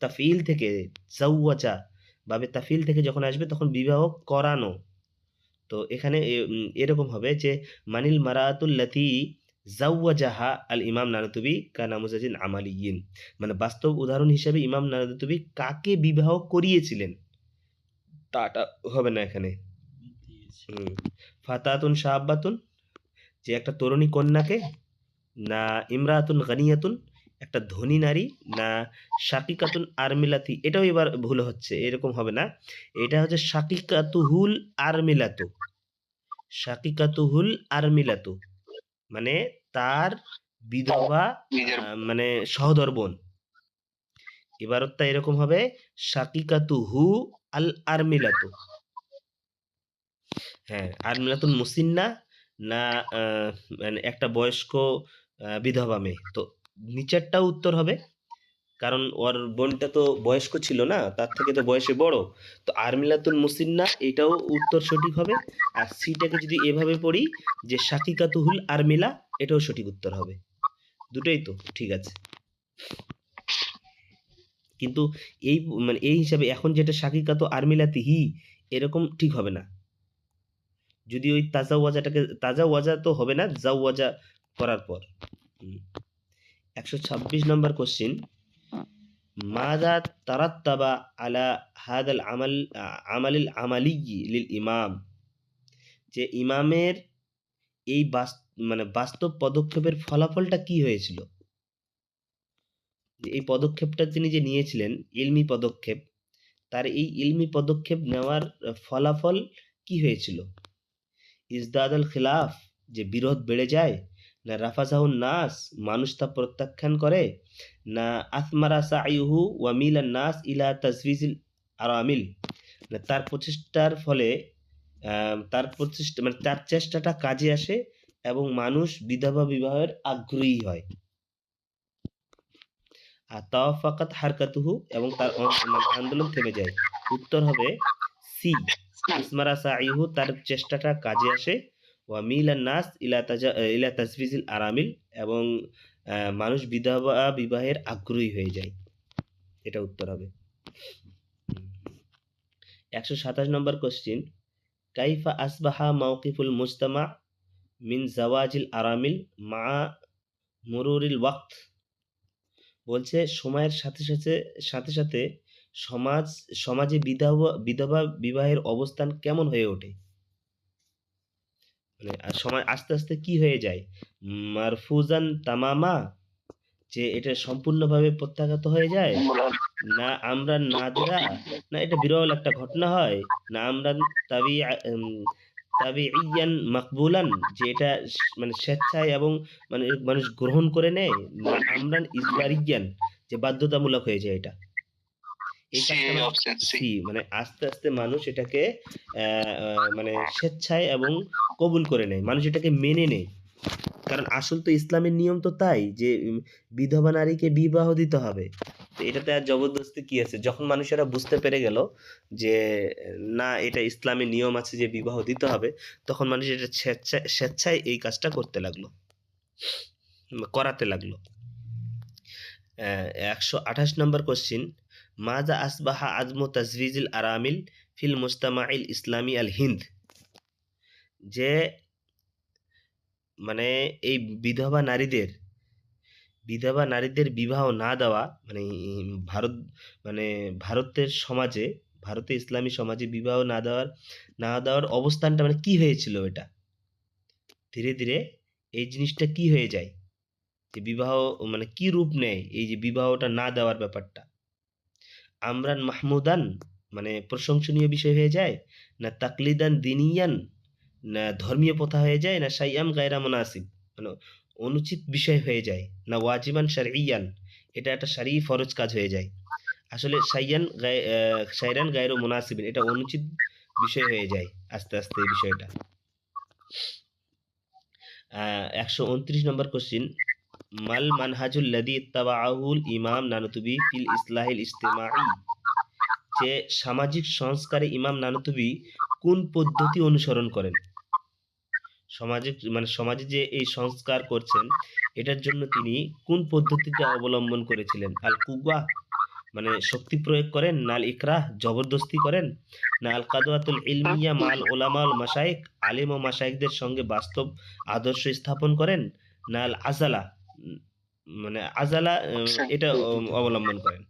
তাফিল থেকে জাওয়াজা, বাবে তাফিল থেকে যখন আসবে তখন বিবাহ করানো। তো এখানে এরকম হবে যে মানিল মারাতুল্লাতি জাওয়াজাহা আল ইমাম নানুতুবি কা নামুজাজিন আমালিয়িন, মানে বাস্তব উদাহরণ হিসেবে ইমাম নানুতুবি কাকে বিবাহ করিয়েছিলেন, তাটা হবে না এখানে। ফাতাতুন শাবাতুন, যে একটা তরুণী কন্যাকে, না ইমরাতুন গানিয়াতুন, একটা ধনী নারী, না শাকিকাতুন আরমিলাতি, এটাও এবার ভুল হচ্ছে, এরকম হবে না। এটা হচ্ছে শাকিকাতুহুল আরমিলাতু, শাকিকাতুহুল আরমিলাতু মানে তার বিধবা মানে সহোদর বোন। এবারটা এরকম হবে শাকিকাতুহু আল আরমিলাতু। হ্যাঁ, আরমিলাতুন মুসিন্না, না মানে একটা বয়স্ক বিধবা মেয়ে। তো নিচেরটাও উত্তর হবে, কারণ ওর বোনটা তো বয়স্ক ছিল না, তার থেকে তো বয়সে বড়। তো আরমিলাতুল মুসিন্না এটাও উত্তর সঠিক হবে। আর সিটাকে যদি এভাবে পড়ি যে শাকিকাতুহুল আরমিলা, এটাও সঠিক উত্তর হবে। দুটোই তো ঠিক আছে, কিন্তু এই মানে এই হিসাবে এখন যেটা শাকিকাতু আরমিলাতিহি এরকম ঠিক হবে না। যদি ওই তাজাওয়াজা তো হবে না, জাওয়াজা করার পর। 126 নম্বর কোশ্চিন, মাযা তারাত্তাবা আলা হাদাল আমালিল আমালিয়্যি লিল ইমাম, যে ইমামের এই মানে বাস্তব পদক্ষেপের ফলাফলটা কি হয়েছিল। এই পদক্ষেপটা তিনি যে নিয়েছিলেন ইলমি পদক্ষেপ, তার এই ইলমি পদক্ষেপ নেওয়ার ফলাফল কি হয়েছিল। ইজদাদ আল খিলাফ, যে বিরোধ বেড়ে যায়, না রাফাজাহুন নাস, মানুষ তা প্রত্যাখ্যান করে, না আসমারা সাইহু ওয়া মিলান নাস ইলা তাজবিজিল আরামিল, না তার প্রচেষ্টার ফলে তার প্রচেষ্টা মানে তার চেষ্টাটা কাজে আসে এবং মানুষ বিধবা বিবাহের আগ্রহী হয়। আর তাওয়াফাকাত হারকাতুহু, এবং তার মানে আন্দোলন থেমে যায়। উত্তর হবে সি, আসমারা সাইহু, তার চেষ্টাটা কাজে আসে, ওয়া মিলান নাস ইলা তাজবিজিল আরামিল, এবং মানুষ বিধবা বিবাহের আগ্রহী হয়ে যায়। এটা উত্তর হবে। 127 নম্বর কোশ্চিন, কাইফা আসবাহা মাওকিফুল মুজতামা মিন জাওয়াজিল আরামিল মা মুরুরিল ওয়াক্ত। বলছে সময়ের সাথে সাথে সাথে সাথে সমাজে বিধবা বিবাহের অবস্থান কেমন হয়ে ওঠে, মানে সময় আস্তে আস্তে কি হয়ে যায়, মারফুজান তামামা, যে এটা সম্পূর্ণভাবে প্রত্যাখ্যাত হয়ে যায়, না আমরা নাদরা, না এটা বিরল একটা ঘটনা হয়, না আমরা তাবি তাবিইয়ান মাকবুলান, যে এটা মানে স্বেচ্ছায় এবং মানে মানুষ গ্রহণ করে নেয়, না আমরান ইজবারিয়ান, যে বাধ্যতামূলক হয়ে যায় এটা। এই কাজটা সি, মানে আস্তে আস্তে মানুষ এটাকে মানে স্বেচ্ছায় এবং কবুল করে নেয়, মানুষ এটাকে মেনে নেয়। কারণ আসল তো ইসলামের নিয়ম তো তাই যে বিধবা নারীকে বিবাহ দিতে হবে, তো এটাতে আর জবরদস্তি কি আছে। যখন মানুষেরা বুঝতে পেরে গেল যে না এটা ইসলামের নিয়ম আছে যে বিবাহ দিতে হবে, তখন মানুষ এটা স্বেচ্ছায় এই কাজটা করতে লাগলো, করাতে লাগলো। 128 নম্বর কোশ্চিন, মাজা আসবাহা আজমু তাজভিজিল আরামিল ফিল মুজতামাইল ইসলামী আল হিন্দ। যে মানে এই বিধবা নারীদের বিবাহ না দেওয়া, মানে ভারত মানে ভারতে ইসলামী সমাজে বিবাহ না দেওয়ার অবস্থানটা মানে কি হয়েছিল, এটা ধীরে ধীরে এই জিনিসটা কি হয়ে যায়, যে বিবাহ মানে কি রূপ নেয়, এই যে বিবাহটা না দেওয়ার ব্যাপারটা, আমরান মাহমুদান, মানে প্রশংসনীয় বিষয় হয়ে যায়, না তাকলিদান দিনিয়ান, না ধর্মীয় প্রথা হয়ে যায়, না শাইয়াম গায়রা মুনাসিব, মানে অনুচিত বিষয় হয়ে যায়, না ওয়াজিবান শারঈয়ান, এটা একটা শারঈ ফরজ কাজ হয়ে যায়। আসলে শাইরান গায়রু মুনাসিবিন, এটা অনুচিত বিষয় হয়ে যায় আস্তে আস্তে এই বিষয়টা। 129 নম্বর কোশ্চিন, মাল মানহাজুল লাযী ইত্তাবাআহুল ইমাম নানুতুবি ফিল ইসলাহিল ইজতিমাঈ। যে সামাজিক সংস্কারে ইমাম নানুতুবি কোন পদ্ধতি অনুসরণ করেন, সমাজে যে এই সংস্কার করছেন এটার জন্য তিনি কোন পদ্ধতিটা অবলম্বন করেছিলেন। আল কুওয়া, মানে শক্তি প্রয়োগ করেন, না আল ইকরাহ, জবরদস্তি করেন, না আল কাদওয়াতুল ইলমিয়া মাল উলামা ওয়াল মাশায়েখ, আলিম ও মাশায়েখদের সঙ্গে বাস্তব আদর্শ স্থাপন করেন, না আল আজালা, মানে আজালা এটা অবলম্বন করেন।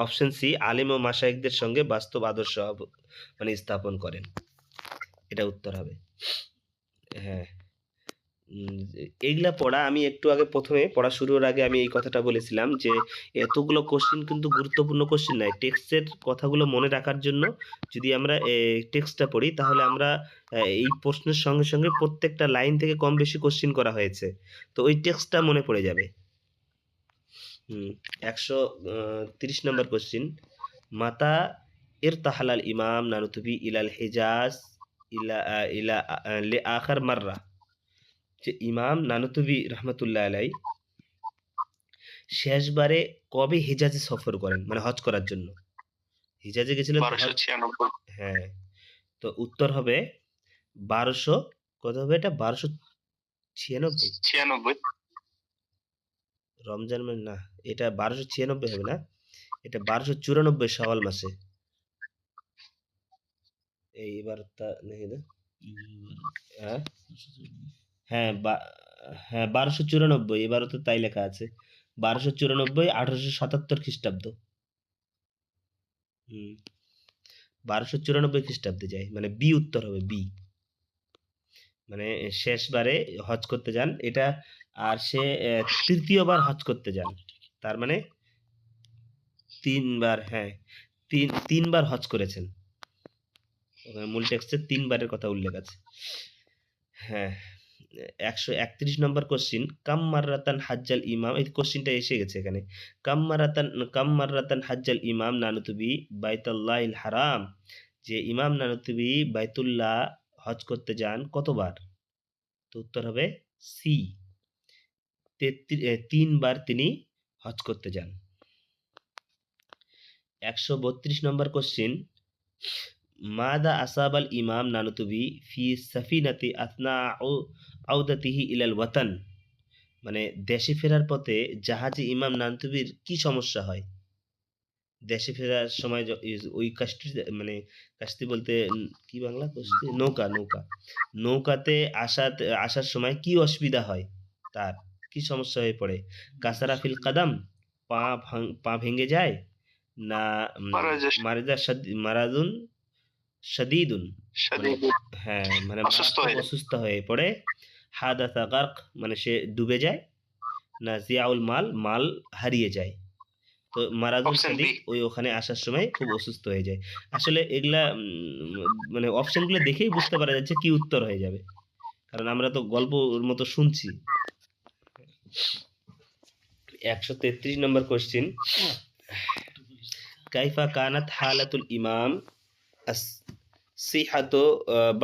অপশন সি, আলিম ও মাশায়েখদের সঙ্গে বাস্তব আদর্শ মানে স্থাপন করেন, এটা উত্তর হবে। হ্যাঁ, এইগুলা পড়া আমি একটু আগে প্রথমে পড়া শুরুর আগে আমি এই কথাটা বলেছিলাম যে এতগুলো কোশ্চিন কিন্তু গুরুত্বপূর্ণ কোশ্চিন নয়, টেক্সটের কথাগুলো মনে রাখার জন্য যদি আমরা টেক্সটটা পড়ি তাহলে আমরা এই প্রশ্নের সঙ্গে সঙ্গে প্রত্যেকটা লাইন থেকে কম বেশি কোশ্চিন করা হয়েছে, তো ওই টেক্সটটা মনে পড়ে যাবে। 130 নম্বর কোশ্চিন, মাতা ইরতাহালাল ইমাম নানুতুবি ইলাল হিজাজ ইলা ইলা লে আখার মাররা। যে ইমাম নানুতুবি রহমতুল্লাহ আলাই শেষবারে কবে হিজাজে সফর করেন, মানে হজ করার জন্য হিজাজে গেছিলেন? 1296। হ্যাঁ, তো উত্তর হবে 1200, কত হবে এটা, 1296। রমজান মানে না, এটা 1296 হবে না, এটা 1294 শাওয়াল মাসে। এইবার তা দেখি না, হ্যাঁ হ্যাঁ 1294, এবারও তো তাই লেখা আছে 1294, 1877 খ্রিস্টাব্দ। 1294 খ্রিস্টাব্দে যায়, মানে বি উত্তর হবে, বি, মানে শেষবারে হজ করতে যান এটা, আর সে তৃতীয়বার হজ করতে যান, তার মানে 3বার, হ্যাঁ 3বার হজ করেছেন, মূল টেক্সটে 3বারের কথা উল্লেখ আছে। হ্যাঁ 131 নম্বর কোশ্চিন কাম মাররাতান হাজ্জাল ইমাম, এই কোশ্চিনটা এসে গেছে এখানে। কাম মাররাতান হাজ্জাল ইমাম নানুতুবি বাইতুল্লাহিল হারাম, যে ইমাম নানুতুবি বাইতুল্লাহ হজ করতে যান কতবার? তো উত্তর হবে সি, 3 বার তিনি হজ করতে যান। 132 নম্বর কোশ্চিন মাদা আসাবাল ইমাম নানুতুবি ফি সাফিনাতি আতনা আউদাতিহি ইলাল ওয়াতান, মানে দেশে ফেরার পথে জাহাজে ইমাম নানুতুবির কি সমস্যা হয়? দেশে ফেরার সময় ওই কাশতি, মানে কাশতি বলতে কি বাংলা কস্তি, নৌকা, নৌকাতে আসার সময় কি অসুবিধা হয়, তার কি সমস্যা হয়ে পড়ে? কাসারা ফিল কাদাম, পা ভেঙে যায়, না মারাদুন শাদীদুন, হ্যাঁ মানে অসুস্থ হয়ে পড়ে, হাদাসা গারক মানে সে ডুবে যায়, না জিয়াউল মাল হারিয়ে যায়। তো মারাদুন শাদীদ ওই ওখানে আসার সময় খুব অসুস্থ হয়ে যায়। আসলে এগুলা মানে অপশনগুলো দেখেই বুঝতে পারা যাচ্ছে কি উত্তর হয়ে যাবে, কারণ আমরা তো গল্পর মতো শুনছি। 133 নম্বর কোশ্চিন কাইফা কানাত হালাতুল ইমাম সিহাতু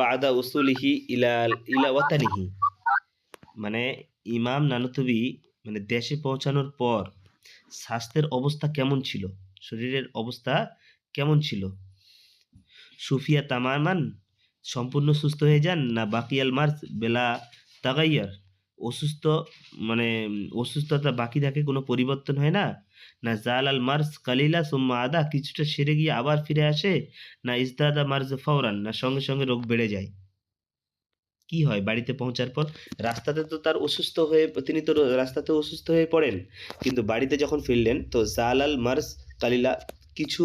বাদা উসুলিহি ইলা ওয়াতানিহি, মানে ইমাম নানুতুবি মানে দেশে পৌঁছানোর পর স্বাস্থ্যের অবস্থা কেমন ছিল, শরীরের অবস্থা কেমন ছিল? সুফিয়া তামামান, সম্পূর্ণ সুস্থ হয়ে যান, না বাকিয়াল মার্স বেলা তাগাইয়ার, অসুস্থ মানে অসুস্থতা বাকি থাকে, কোনো পরিবর্তন হয় না, না জাল আল মার্স কালিলা সুম্মা আদা, কিছুটা সেরে গিয়ে আবার ফিরে আসে, না ইজদাদা মার্জ ফাওরান, না সঙ্গে সঙ্গে রোগ বেড়ে যায়? কি হয় বাড়িতে পৌঁছার পর? রাস্তাতে তো তার অসুস্থ হয়ে, তিনি তো রাস্তাতে অসুস্থ হয়ে পড়েন, কিন্তু বাড়িতে যখন ফিরলেন তো জালাল মার্স কালিলা, কিছু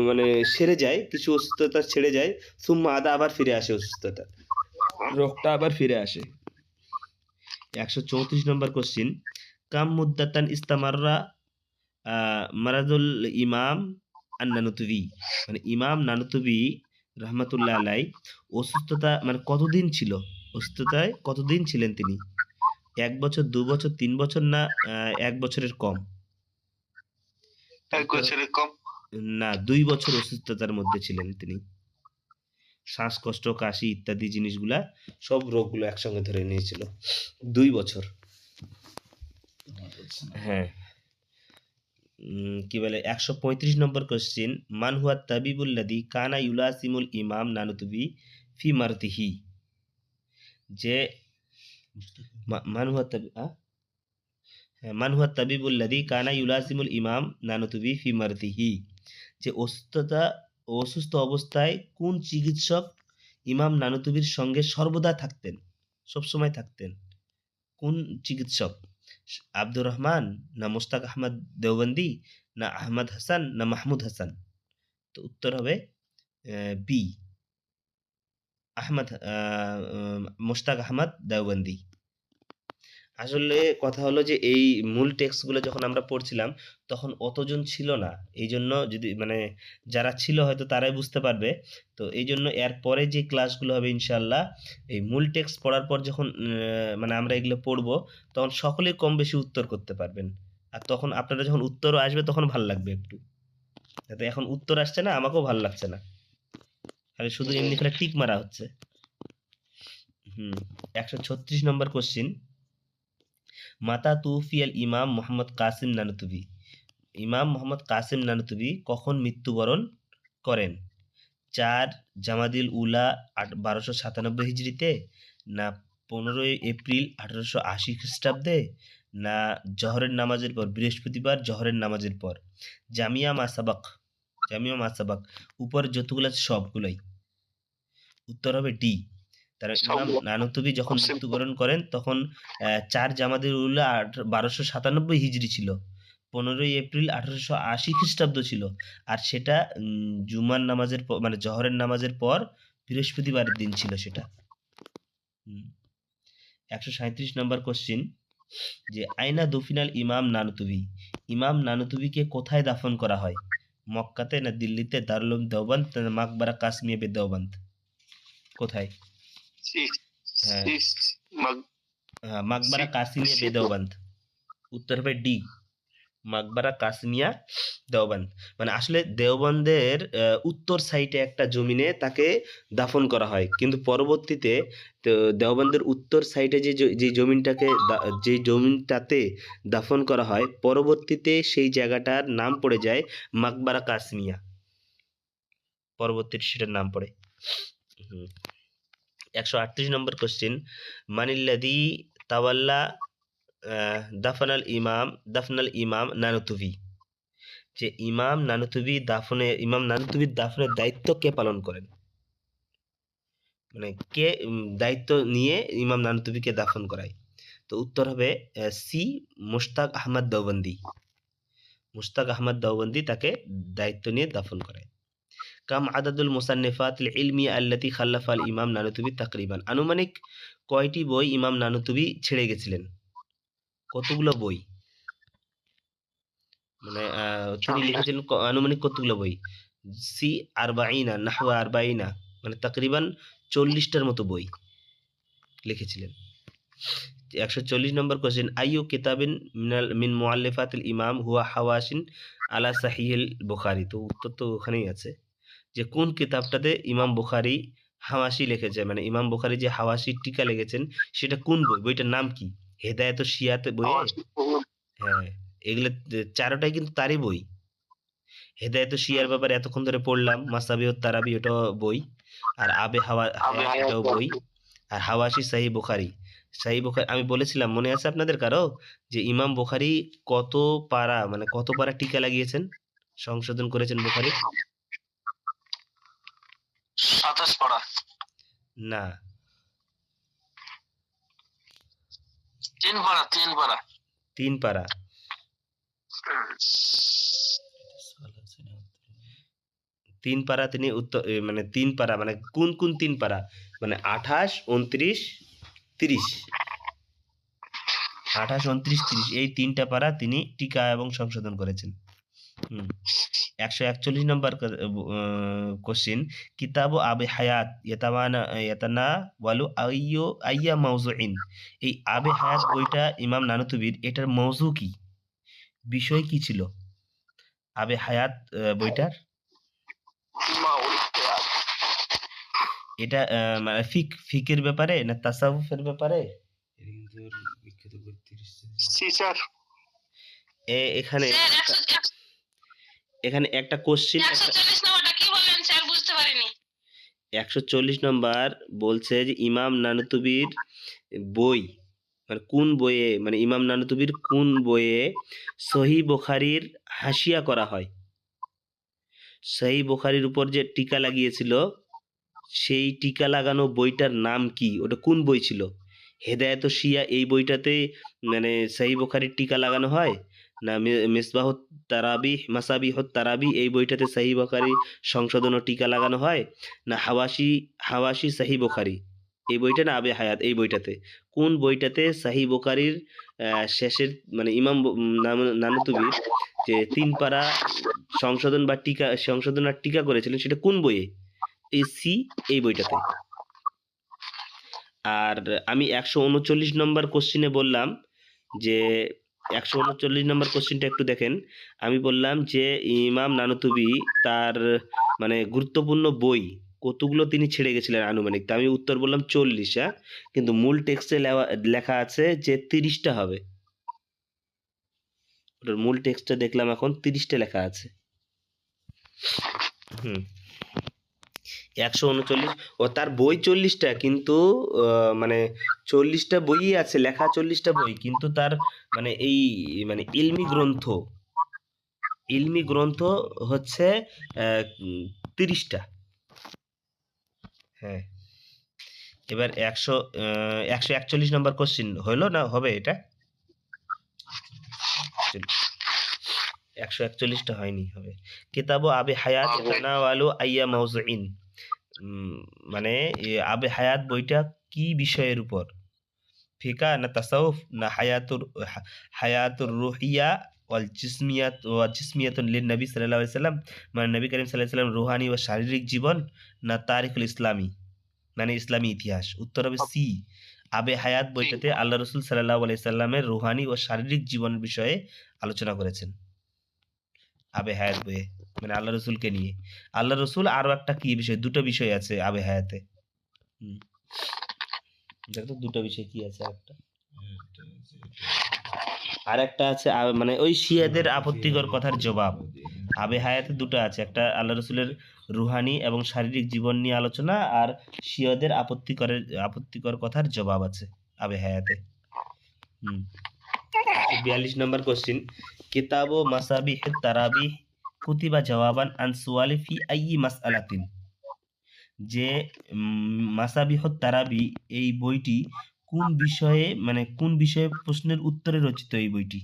মানে সেরে যায়, কিছু অসুস্থতা ছেড়ে যায়, সুম্মা আদা আবার ফিরে আসে, অসুস্থতা রোগটা আবার ফিরে আসে। 134 নম্বর কোশ্চিন কাম মুদ্দাতান ইস্তামাররা মারাদুল ইমাম আন-নানুতুবি, মানে ইমাম নানুতুবি রহমাতুল্লাহ আলাই অসুস্থতা মানে কতদিন ছিল, অসুস্থতায় কতদিন ছিলেন তিনি? 1 বছর, 2 বছর, 3 বছর, না 1 বছরের কম? 1 বছরের কম। না 2 বছর অসুস্থতার মধ্যে ছিলেন তিনি। শ্বাসকষ্ট, কাশি ইত্যাদি জিনিসগুলা, সব রোগগুলো একসঙ্গে ধরে নিয়েছিল। 2 বছর। হ্যাঁ কি বলে 135 নম্বর কোশ্চিন মান হুয়া তাবিবুল্লাদি কানা ইউলাসিমুল ইমাম নানুতুবি ফি মারতিহি, যে মান হুয়া তাবিবুল্লাদি কানা ইউলাসিমুল ইমাম নানুতুবি ফি মারতিহি, যে অসুস্থ অবস্থায় কোন চিকিৎসক ইমাম নানুতুবির সঙ্গে সর্বদা থাকতেন, সবসময় থাকতেন? কোন চিকিৎসক? আব্দুর রহমান, না মুস্তাক আহমদ দেওবন্দি, না আহমদ হাসান, না মাহমুদ হাসান? তো উত্তর হবে বি, মুস্তাক আহমদ দেওবন্দি। আসলে কথা হলো যে এই মূল টেক্সটগুলো যখন আমরা পড়ছিলাম তখন অতজন ছিল না, এই জন্য যদি মানে যারা ছিল হয়তো তারাই বুঝতে পারবে। তো এই জন্য এর পরে যে ক্লাসগুলো হবে ইনশাল্লাহ এই মূল টেক্সট পড়ার পর যখন মানে আমরা এগুলো পড়বো তখন সকলেই কম বেশি উত্তর করতে পারবেন, আর তখন আপনারা যখন উত্তরও আসবে তখন ভাল লাগবে একটু। যাতে এখন উত্তর আসছে না, আমাকেও ভাল লাগছে না, খালি শুধু এমনি খালি টিক মারা হচ্ছে। 136 নম্বর কোশ্চিন মাতা তুফিয়াল ইমাম মোহাম্মদ কাসিম নানুতুবি, ইমাম মোহাম্মদ কাসিম নানুতুবি কখন মৃত্যুবরণ করেন? 4 জামাদিল উলা 1297 হিজরিতে, না 15 এপ্রিল 1880 খ্রিস্টাব্দে, না জহরের নামাজের পর, বৃহস্পতিবার জহরের নামাজের পর? জামিয়া মাসাবাক, উপর যতগুলো আছে সবগুলোই। উত্তর হবে ডি। তারা ইমাম নানুতুবি যখন মৃত্যুবরণ করেন তখন 4 জামাদিল উলা 1297 হিজরি ছিল, 15 এপ্রিল 1880 খ্রিস্টাব্দ ছিল, আর সেটা জুমার নামাজের পর মানে জহরের নামাজের পর বৃহস্পতিবারের দিন ছিল সেটা। 137 নম্বর কোশ্চিন যে আইনা দুফিনাল ইমাম নানুতুবি, ইমাম নানুতুবিকে কোথায় দাফন করা হয়? মক্কাতে, না দিল্লিতে, দারুল উলুম দেওবন্দ, না মাকবারা কাসমিয়া বে দেওবন্দ? কোথায়? হ্যাঁ মাক- মাকবারা কাসিমিয়া বেদেওবান্দ, উত্তর হবে ডি, মাকবারা কাসিমিয়া দেওবান্দ। মানে আসলে দেওবন্দের উত্তর সাইডে একটা জমিনে তাকে দাফন করা হয়, কিন্তু পরবর্তীতে তো দেওবন্দের উত্তর সাইডে যে জমিনটাকে যে জমিনটাতে দাফন করা হয়, পরবর্তীতে সেই জায়গাটার নাম পড়ে যায় মাকবারা কাসিমিয়া, পরবর্তীতে সেটার নাম পড়ে। 138 নম্বর কোশ্চেন, মানিল্লাদি তাওয়াল্লা দাফনাল ইমাম নানুতুবি, যে ইমাম নানুতুবির দাফনের দায়িত্ব কে পালন করেন, মানে কে দায়িত্ব নিয়ে ইমাম নানুতুবিকে দাফন করায়? তো উত্তর হবে সি, মুশতাক আহমদ দেওবন্দি তাকে দায়িত্ব নিয়ে দাফন করায়। কাম আদাদুল মুসান্নিফাত ইলমিয়া আল্লাতি খাল্লাফা আল ইমাম নানুতুবি তাকরিবান, আনুমানিক কয়টি বই ইমাম নানুতুবি ছেড়ে গেছিলেন, কতগুলো বই, মানে তিনি লিখেছিলেন আনুমানিক কতগুলো বই? সি আরবাইনা, নাহওয়া আরবাইনা, মানে তাকরিবান 40টার মতো বই লিখেছিলেন। 140 নম্বর কোশ্চেন, আইয়ু কিতাবিন মিন মুআল্লিফাতিল ইমাম হুয়া হাওয়াশিন আলা সাহিহুল বুখারী, তো উত্তর তো ওখানেই আছে, যে কোন কিতাবটাতে ইমাম বুখারী হাওয়াশি লিখেছে, মানে ইমাম বুখারী যে হাওয়াশি টিকা লিখেছেন সেটা কোন বই, বইটার নাম কি? হেদায়েত ও শিয়াতে বইয়ে, হ্যাঁ এগুলো চারোটাই কিন্তু তারই বই। হেদায়েত ও শিয়ার ব্যাপারে এতক্ষণ ধরে পড়লাম, মাসাবি ও তারাবি ওটাও বই, আর আবে হায়াত এটাও বই, আর হাওয়াশি সহিহ বুখারী, আমি বলেছিলাম মনে আছে আপনাদের কারো, যে ইমাম বুখারী কত পারা, মানে কত পারা টিকা লাগিয়েছেন, সংশোধন করেছেন বুখারী? 27 পারা, না, 3 পারা, 3 পারা। 3 পারা তিনি মানে 3 পারা, মানে কোন 3 পারা, মানে 28, 29, 30, 28, 29, 30 এই 3টা পারা তিনি টিকা এবং সংশোধন করেছেন। 141 নম্বর কোশ্চেন, কিতাব আবে হায়াত ইয়াতানা ওয়ালু আইয়া মাউজুইন, এই আবে হায়াত বইটা ইমাম নানুতুবির, এটার মৌজু কি, বিষয় কি ছিল আবে হায়াত বইটার? এটা মানে ফিকের ব্যাপারে না তাসাউফের ব্যাপারে? এখানে একটা কোশ্চেন, 140 নম্বর বলছে যে ইমাম নানুতুবির বই, মানে কোন বইয়ে, মানে ইমাম নানুতুবির কোন বইয়ে সহিহ বুখারীর হাসিয়া করা হয়, সহিহ বুখারীর উপর যে টিকা লাগিয়েছিল সেই টিকা লাগানো বইটার নাম কি, ওটা কোন বই ছিল? হেদায়েত ও শিয়া এই বইটাতে মানে সহিহ বুখারীর টিকা লাগানো হয়, না মিসবাহুত তারাবিহ মাসাবিহুত তারাবি এই বইটাতে সহিহ বুখারী সংশোধন ও টিকা লাগানো হয়, না হাওয়াশি সহিহ বুখারী এই বইটা, না আবে হায়াত এই বইটাতে, কোন বইটাতে সহিহ বুখারীর শেষের মানে ইমাম নানুতুবির যে 3 পারা সংশোধন বা টিকা সংশোধন আর টিকা করেছিলেন সেটা কোন বইয়ে? এই সি এই বইটাতে। আর আমি 139 নম্বর কোশ্চিনে বললাম যে 139 নম্বর কোশ্চিনটা একটু দেখেন, আমি বললাম যে ইমাম নানুতুবি তার মানে গুরুত্বপূর্ণ বই কতগুলো তিনি ছেড়ে গেছিলেন আনুমানিক, তা আমি উত্তর বললাম 40, হ্যাঁ, কিন্তু মূল টেক্সটে লেখা আছে যে 30টা হবে, ওটার মূল টেক্সটে দেখলাম এখন 30টা লেখা আছে। 139, ও তার বই 40টা, কিন্তু মানে 40টা বই আছে লেখা, 40টা বই, কিন্তু তার মানে এই মানে ইলমি গ্রন্থ হচ্ছে 30টা। হ্যাঁ, এবার 141 নম্বর কোশ্চিন হলো না, হবে এটা 141টা হয়নি, হবে কিতাব আবে হায়াত ইয়াতানাওয়ালু আইয়া মাউজুইন, মানে আবে হায়াত বইটা কি বিষয়ের উপর, ফিকা না তাসাউফ না হায়াতুর রুহিয়া ওয়াল জিসমিয়াতুন লিন নবী সাল্লাল্লাহু আলাইহি সাল্লাম, মানে নবী করিম সাল্লাল্লাহু আলাইহি সাল্লাম রুহানি ও শারীরিক জীবন, না তারিখুল ইসলামী, মানে ইসলামী ইতিহাস। উত্তর হবে সি, আবে হায়াত বইটাতে আল্লাহ রসুল সাল্লাল্লাহু আলাইহি সাল্লামের রুহানি ও শারীরিক জীবনের বিষয়ে আলোচনা করেছেন আবে হায়াত বইয়ে, মানে আল্লাহ রসুলকে নিয়ে। আল্লাহ রসুল আরো একটা কি বিষয়, দুটো বিষয় আছে আবে হায়াতে। দেখো দুটো বিষয় কি আছে, একটা আর একটা আছে মানে ওই শিয়াদের আপত্তিকর কথার জবাব। আবে হায়াতে দুটো আছে, একটা আল্লাহ রসুলের রুহানি এবং শারীরিক জীবন নিয়ে আলোচনা, আর শিয়াদের আপত্তিকর কথার জবাব আছে আবে হায়াতে। 42 নম্বর কোশ্চিন, কিতাব ও মাসাবিহ তারাবিহ কুতিবা জওয়াবান আন সুয়ালি ফি আইয়ি মাসআলাতিন। যে মাসাবিহ তারাবি এই বইটি কোন বিষয়ে, মানে কোন বিষয়ে প্রশ্নের উত্তরে রচিত এই বইটি?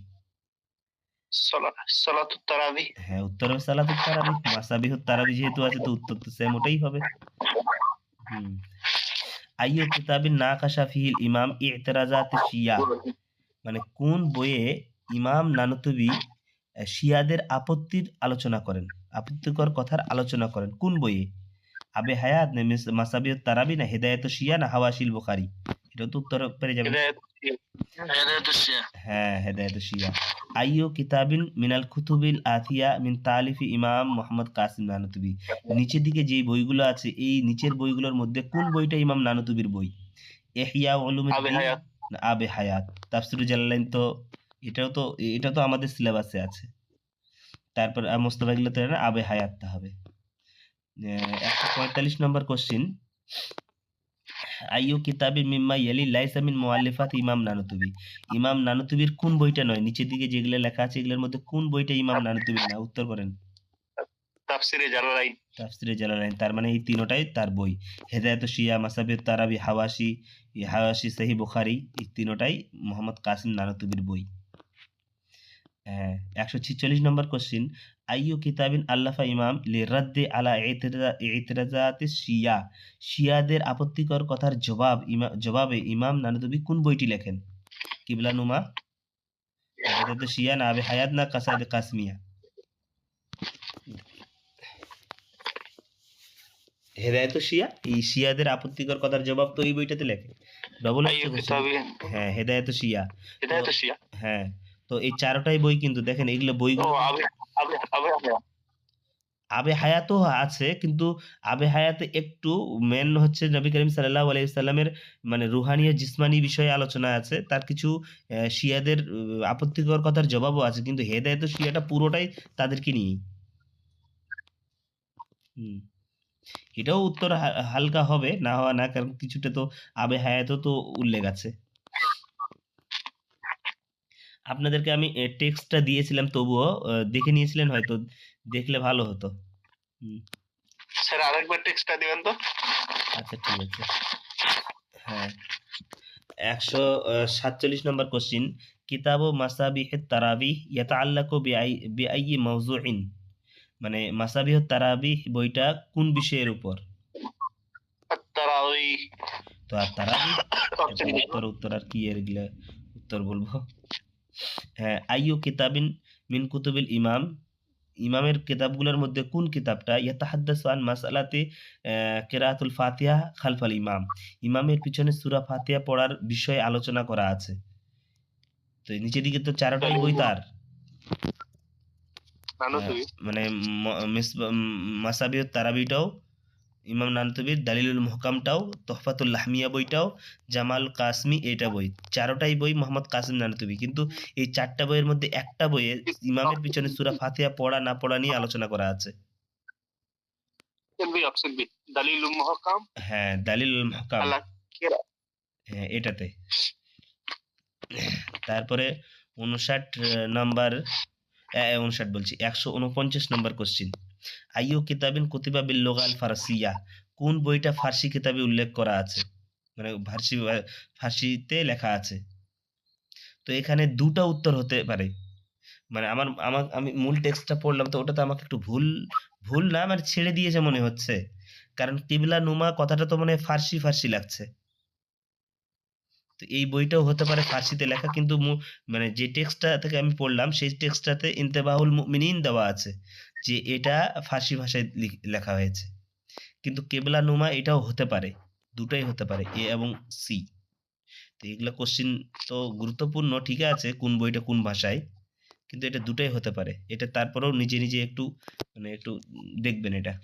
সালাতুত তারাবি। হ্যাঁ, উত্তর হবে সালাতুত তারাবি। মাসাবিহুত তারাবি যেহেতু আছে তো উত্তর তো সেম ওটাই হবে। আইয়ু কিতাবিন নাকাশা ফিহিল ইমাম ই'তিরাজাত শিয়া, মানে কোন বইয়ে ইমাম নানুতুবি শিয়াদের আপত্তির আলোচনা করেন, আপত্তিকর কথার আলোচনা করেন, কোন বইয়ে? আবে হায়াত না মাসাবিহুত তারাবি না হিদায়াতুশ শিয়া না হাওয়াশিল বুখারী? এটা তো উত্তর পেরে যাবেন। হ্যাঁ, হেদায়াতুশ শিয়া। আইয়ু কিতাবিন মিনাল কুতুবিল আথিয়া মিন তালিফি ইমাম মুহাম্মদ কাসিম নানুতুবি, নিচের দিকে যে বইগুলো আছে এই নিচের বইগুলোর মধ্যে কোন বইটা ইমাম নানুতুবির বই? ইহয়া উলুমুদ্দিন না আবে হায়াত? তাফসিরুল জালালাইন তো এটা তো আমাদের সিলেবাসে আছে। তারপর মোস্তফা এগুলো তো না, আবে হায়াতটা হবে। 145 নম্বর কোশ্চিন, আইয়ু কিতাবি মিম্মা ইয়ালি লাইসা মিন মুআল্লিফাত ইমাম নানুতুবি, ইমাম নানুতুবির কোন বইটা নয়? নিচের দিকে যেগুলো লেখা আছে এগুলোর মধ্যে কোন বইটা ইমাম নানুতুবির না? উত্তর করেন। তাফসিরে জালালাইন। তাফসিরে জালালাইন, তার মানে এই তিনটাই তার বই। হেদায়াতুশ শিয়া, মাসাবিহুত তারাবি, হাওয়াশি সহিহ বুখারী, এই তিনটাই মুহাম্মদ কাসিম নানুতুবির বই। 146 নম্বর কোশ্চিন, আইয়ু কিতাবিন আল্লাফা ইমাম লিরাদ্দি আলা ইতিরাজাতিশ শিয়া, শিয়াদের আপত্তিকর কথার জবাবে ইমাম নানুতুবি কোন বইটি লেখেন? কিবলা নুমা, হেদায়াতুশ শিয়া না আবে হায়াত না কাসাইদ কাসমিয়া? হেদায়াতুশ শিয়া, এই শিয়াদের আপত্তিকর কথার জবাব তো এই বইটাতে লেখে। ডবল হ্যাঁ, হেদায়াতুশ শিয়া। হ্যাঁ, তো এই চারটাই বই কিন্তু দেখেন এগুলো বইগুলো আবে হায়াতও আছে, কিন্তু আবে হায়াতে একটু মেন হচ্ছে নবী করিম সাল্লাল্লাহু আলাইহি সাল্লামের মানে রুহানি ও জিসমানি বিষয়ে আলোচনা আছে, তার কিছু শিয়াদের আপত্তিকর কথার জবাবও আছে, কিন্তু হেদায়াতুশ শিয়াটা পুরোটাই তাদেরকে নিয়েই। এটাও উত্তর হালকা হবে, না হওয়া না, কারণ কিছুটা তো আবে হায়াতও তো উল্লেখ আছে। আপনাদেরকে আমি টেক্সটটা দিয়েছিলাম, তবুও দেখে নিয়েছিলেন হয়তো, দেখলে ভালো হতো। স্যার আরেকবার টেক্সটটা দিবেন তো। আচ্ছা ঠিক আছে। হ্যাঁ, 147 নম্বর কোশ্চিন, কিতাব ও মাসাবিহ তারাবিহ ইয়াতাআল্লাকু বিআইয়ি মাওযুইন, মানে মাসাবিহ তারাবিহ বইটা কোন বিষয়ের উপর? তারাবি। তো আর তারাবিহ উত্তর আর কি এগুলা উত্তর বলবো। হ্যাঁ, আইয়ু কিতাবিন মিন কুতুবিল ইমাম, ইমামের কিতাবগুলোর মধ্যে কোন কিতাবটা ইয়াতাহাদ্দাসু আন মাসআলাতি কিরাআতুল ফাতিহা খালফাল ইমাম, ইমামের পিছনে সূরা ফাতিহা পড়ার বিষয়ে আলোচনা করা আছে? তো নিচের দিকে তো চারটাই বই তার, মানে মাসাবিহুত তারাবিটাও ইমাম নানুতুবির, দালিলুল মুহকামটাও, তোহফাতুল লাহমিয়া বইটাও, জামাল কাসমি এটা বই, চারটাই বই মোহাম্মদ কাসিম নানুতুবি, কিন্তু এই চারটা বইয়ের মধ্যে একটা বইয়ে ইমামের পিছনে সূরা ফাতিহা পড়া না পড়া নিয়ে আলোচনা করা আছে। দালিলুল মুহকাম। হ্যাঁ, দালিলুল মুহকাম, হ্যাঁ এটাতে। তারপরে 149 নম্বর কোশ্চিন, আইয়ু কিতাবিন কুতিবা বিল লুগাল ফারসিয়া, কোন বইটা ফার্সি কিতাবে উল্লেখ করা আছে, মানে ফার্সিতে লেখা আছে? তো এখানে দুটো উত্তর হতে পারে, মানে আমি মূল টেক্সটটা পড়লাম তো ওটাতে আমাকে একটু ভুল না মানে ছেড়ে দিয়েছে মনে হচ্ছে, কারণ কিবলা নুমা কথাটা তো মানে ফার্সি লাগছে। তো এই বইটাও হতে পারে ফার্সিতে লেখা, কিন্তু মানে যে টেক্সটটা থেকে আমি পড়লাম সেই টেক্সটটাতে ইন্তেবাহুল মুমিনিন দেওয়া আছে যে এটা ফার্সি ভাষায় লেখা হয়েছে, কিন্তু কেবলা নুমা এটাও হতে পারে, দুটাই হতে পারে, এ এবং সি। তো এগুলা কোশ্চিন তো গুরুত্বপূর্ণ, ঠিক আছে, কোন বইটা কোন ভাষায়, কিন্তু এটা দুটাই হতে পারে। এটা তারপরেও নিজে নিজে একটু মানে একটু দেখবেন এটা।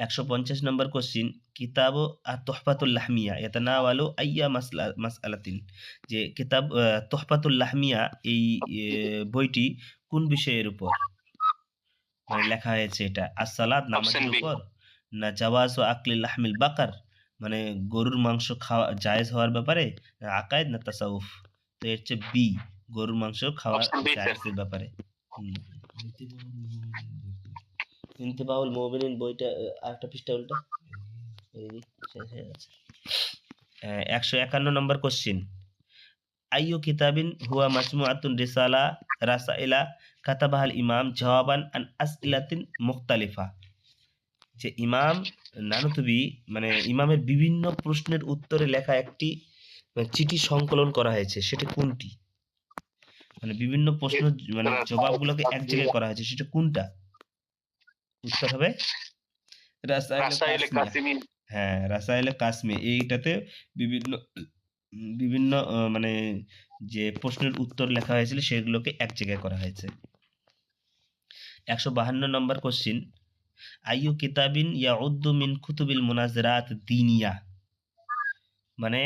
150 নম্বর কোশ্চিন, কিতাব তোহফাতুল লাহমিয়া ইয়াতানাওয়ালু আইয়া মাসআলাতিন, যে কিতাব তোহফাতুল লাহমিয়া এই বইটি কোন বিষয়ের উপর মানে লেখা হয়েছে? এটা আসসালাত নামাজের Option B. উপর, না জাওয়াজ ও আকলি লাহমিল বাকার মানে গরুর মাংস খাওয়া জায়েজ হওয়ার ব্যাপারে, না আকায়েদ, না তাসাউফ। তো এর হচ্ছে বি, গরুর মাংস খাওয়া Option B, sir. জায়েজের ব্যাপারে। ইন্তিবাউল মুমিনিন বইটা আরেকটা পৃষ্ঠা উল্টা, এই যে, শেষ হয়ে গেছে। 151 নম্বর কোশ্চিন, আইয়ু কিতাবিন হুয়া মাজমুআতুন রিসালা রাসাইলা কাতাবাহাল ইমাম জওয়াবান আন আসইলাতিন মুখতালিফা, যে ইমাম নানুতুবি মানে ইমামের বিভিন্ন প্রশ্নের উত্তরে লেখা একটি চিঠি সংকলন করা হয়েছে, সেটা কোনটি? মানে বিভিন্ন প্রশ্ন মানে জবাবগুলোকে এক জায়গায় করা হয়েছে, সেটা কোনটা? উত্তর হবে রাসাইলে কাসমি। হ্যাঁ, রাসাইলে কাসমি। এইটাতে বিভিন্ন বিভিন্ন মানে যে প্রশ্নের উত্তর লেখা হয়েছিল সেগুলোকে এক জায়গায় করা হয়েছে। 152 নম্বর কোশ্চিন, আইয়ু কিতাবিন ইয়াউদ্দু মিন কুতুবিল মুনাজিরাত দ্বীনিয়া, মানে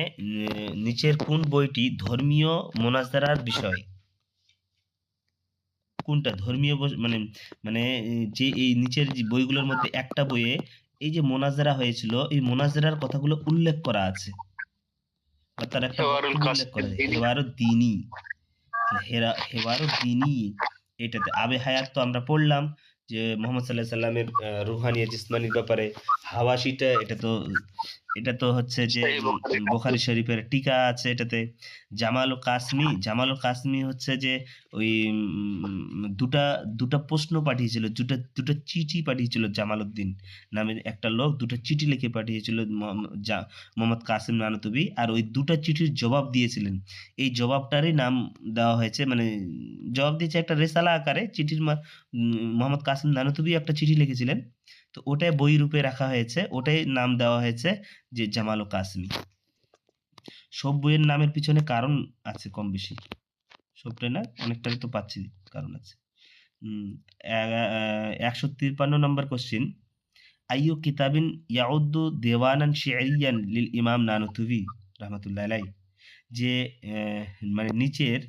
নিচের কোন বইটি ধর্মীয় মুনাজারার বিষয়? কোনটা ধর্মীয় মানে মানে যে এই নিচের যে বইগুলোর মধ্যে একটা বইয়ে এই যে মোনাজারা হয়েছিল, এই মোনাজারার কথাগুলো উল্লেখ করা আছে, বা তার একটা উল্লেখ করা আছে, হেওয়ারুদ্দিনী। হেওয়ারুদ্দিনী এটাতে আবে হায়াত তো আমরা পড়লাম যে মোহাম্মদ সাল্লাল্লাহু আলাইহি সাল্লামের রুহানি জিসমানির ব্যাপারে। হাওয়াশিটা এটা তো হচ্ছে যে বুখারী শরীফের টিকা আছে এটাতে। জামাল কাসমি হচ্ছে যে ওই দুটা প্রশ্ন পাঠিয়েছিল, দুটা চিঠি পাঠিয়েছিল, জামালউদ্দিন নামের একটা লোক দুটো চিঠি লিখে পাঠিয়েছিল মোহাম্মদ কাসিম নানুতুবি, আর ওই দুটা চিঠির জবাব দিয়েছিলেন। এই জবাবটারই নাম দেওয়া হয়েছে, মানে জবাব দিয়েছে একটা রেসালা আকারে চিঠির মোহাম্মদ কাসিম নানুতুবি একটা চিঠি লিখেছিলেন, তো ওটাই বই রূপে রাখা হয়েছে, ওটাই নাম দেওয়া হয়েছে যে জামাল ও কাসমি। সব বইয়ের নামের পিছনে কারণ আছে কম বেশি, সবটাই না, অনেকটাই তো পাচ্ছি কারণ আছে। 153 নম্বর কোশ্চিন, আইয়ু কিতাবিন ইয়াউদ্দু দেওয়ানান শি'রিয়ান লিল ইমাম নানুতুবি রাহমাতুল্লাহি আলাইহি, যে মানে নিচের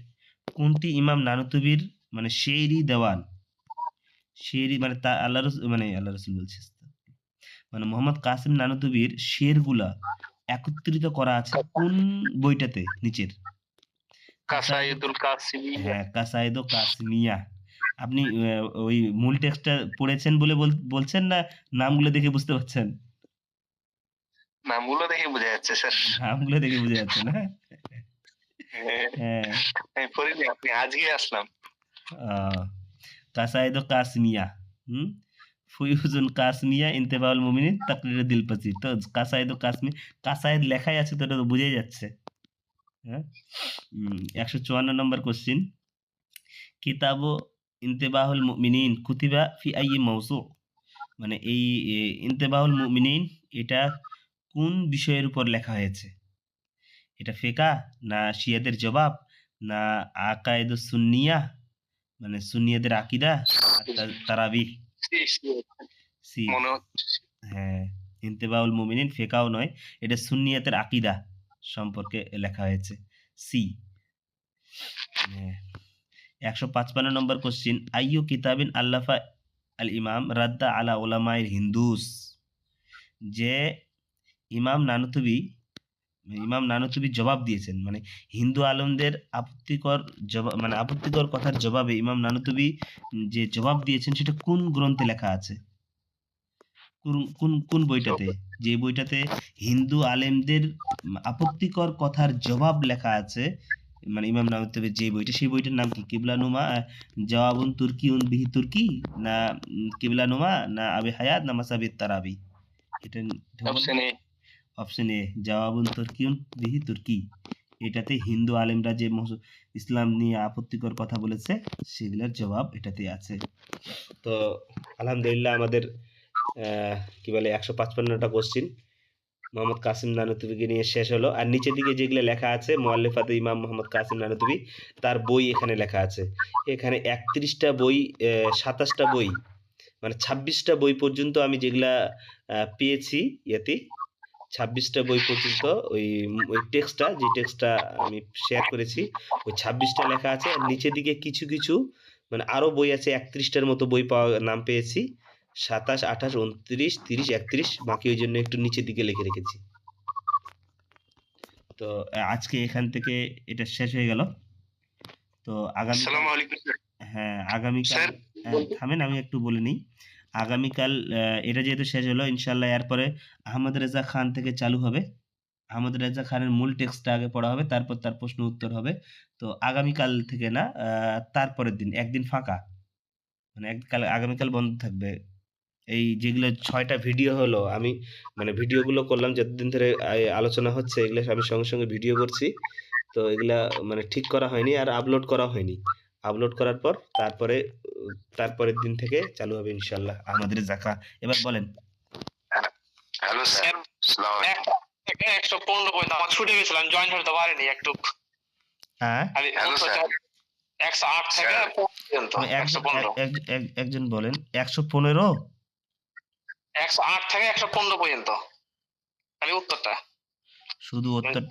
কোনটি ইমাম নানুতুবির মানে শেরি দেওয়ান, শেরি মানে তা আল্লাহ রাসূল বলছে, মানে মোহাম্মদ কাসিম নানুতুবির শেরগুলা একত্রিত করা আছে কোন বইটাতে? নিচের কাসাইদুল কাসিমিয়া। হ্যাঁ, কাসাইদুল কাসিমিয়া। আপনি ওই মূল টেক্সটটা পড়েছেন বলে বলছেন, না নামগুলো দেখে বুঝতে পারছেন? নামগুলো দেখে বোঝা যাচ্ছে স্যার। নামগুলো দেখে বোঝা যাচ্ছে না? হ্যাঁ, আমি পড়িনি, আপনি আজকে আসলাম। কাসাইদুল কাসিমিয়া, ফুয়ুজুন কাসমিয়া ইন্তেবাউল মুমিনিন তাকরিরে দিলপসির। তো কাসাইদুল কাসমি, কাসাইদ লেখাই আছে, তো এটা তো বুঝেই যাচ্ছে। হ্যাঁ। 154 নম্বর কোশ্চিন, কিতাবু ইন্তেবাহুল মুমিনিন কুতিবা ফি আইয়ি মাওযু, মানে এই ইন্তেবাহুল মুমিনিন এটা কোন বিষয়ের উপর লেখা হয়েছে? এটা ফিকহ, না শিয়াদের জবাব, না আকায়েদুস সুন্নিয়া মানে সুন্নিয়াদের আকীদা, তারাবিহ। সি, হ্যাঁ, ইন্তেবাউল মুমিনিন ফিকহ নয়, এটা সুন্নিয়াতের আকীদা সম্পর্কে লেখা হয়েছে, সি। 155 নম্বর কোশ্চিন, আইয়ু কিতাবিন আল্লাফা আল ইমাম রাদ্দা আলা উলামাইল হিন্দুস, যে ইমাম নানুতুবি জবাব দিয়েছেন, মানে হিন্দু আলেমদের আপত্তিকর কথার জবাবে ইমাম নানুতুবি যে জবাব দিয়েছেন সেটা কোন গ্রন্থে লেখা আছে? কোন বইটাতে? যে বইটাতে হিন্দু আলেমদের আপত্তিকর কথার জবাব লেখা আছে, মানে ইমাম নানুতুবির যে বইটা, সেই বইটার নাম কি? কিবলানুমা জওয়াবুন তুর্কিউন বিহি তুর্কি, না কিবলানুমা, না আবে হায়াত, না মাসাবিত তারাবি? এটা অপশন এ জওয়াবুন তুর্কিউন বিহি তুর্কি। এটাতে হিন্দু আলেমরা যে ইসলাম নিয়ে আপত্তিকর কথা বলেছে সেগুলোর জবাব এটাতে আছে। তো আলহামদুলিল্লাহ আমাদের কি বলে 155টা কোশ্চিন মোহাম্মদ কাসিম নানুতুবিকে নিয়ে শেষ হলো। আর নিচের দিকে যেগুলো লেখা আছে মুআল্লিফাতে ইমাম মোহাম্মদ কাসিম নানুতুবি, তার বই এখানে লেখা আছে। এখানে 31টা বই, 27টা বই, মানে 26টা বই পর্যন্ত আমি যেগুলা পেয়েছি ইয়েতে, 26টা বই পর্যন্ত ওই টেক্সটটা, যে টেক্সটটা আমি শেয়ার করেছি, ওই 26টা লেখা আছে। আর নিচের দিকে কিছু কিছু মানে আরো বই আছে, 31টার মতো বই পাওয়া নাম পেয়েছি, 27, 28, 29, 30, 31, বাকি ওই জন্য একটু নিচের দিকে লিখে রেখেছি। তো আজকে এখান থেকে এটা শেষ হয়ে গেল। তো আগামী, আসসালামু আলাইকুম স্যার। হ্যাঁ আগামীকাল, স্যার থামেন আমি একটু বলে নিই। আগামীকাল এটা যেহেতু শেষ হলো, ইনশাল্লাহ এরপরে আহমদ রেজা খান থেকে চালু হবে। আহমদ রেজা খানের মূল টেক্সটটা আগে পড়া হবে, তারপর তার প্রশ্ন উত্তর হবে। তো আগামীকাল থেকে না, তারপরের দিন একদিন ফাঁকা, মানে আগামীকাল বন্ধ থাকবে। এই যেগুলো 6টা ভিডিও হলো, আমি মানে ভিডিওগুলো করলাম যতদিন ধরে আলোচনা হচ্ছে, এগুলো আমি সঙ্গে সঙ্গে ভিডিও করছি। তো এগুলা মানে ঠিক করা হয়নি আর আপলোড করা হয়নি। আপলোড করার পর তারপরের দিন থেকে চালু হবে ইনশাল্লাহ আহমদ রেজা খান। এবার বলেন। হ্যালো স্যার, আসসালামু আলাইকুম। 115 পর্যন্ত আমার ছুটে গেছিলাম, জয়েন হতে পারিনি একটু। হ্যাঁ হ্যালো স্যার, 108 থেকে পর্যন্ত 115, একজন বলেন 115, 108 থেকে 115 পর্যন্ত খালি উত্তরটা। শুধু উত্তর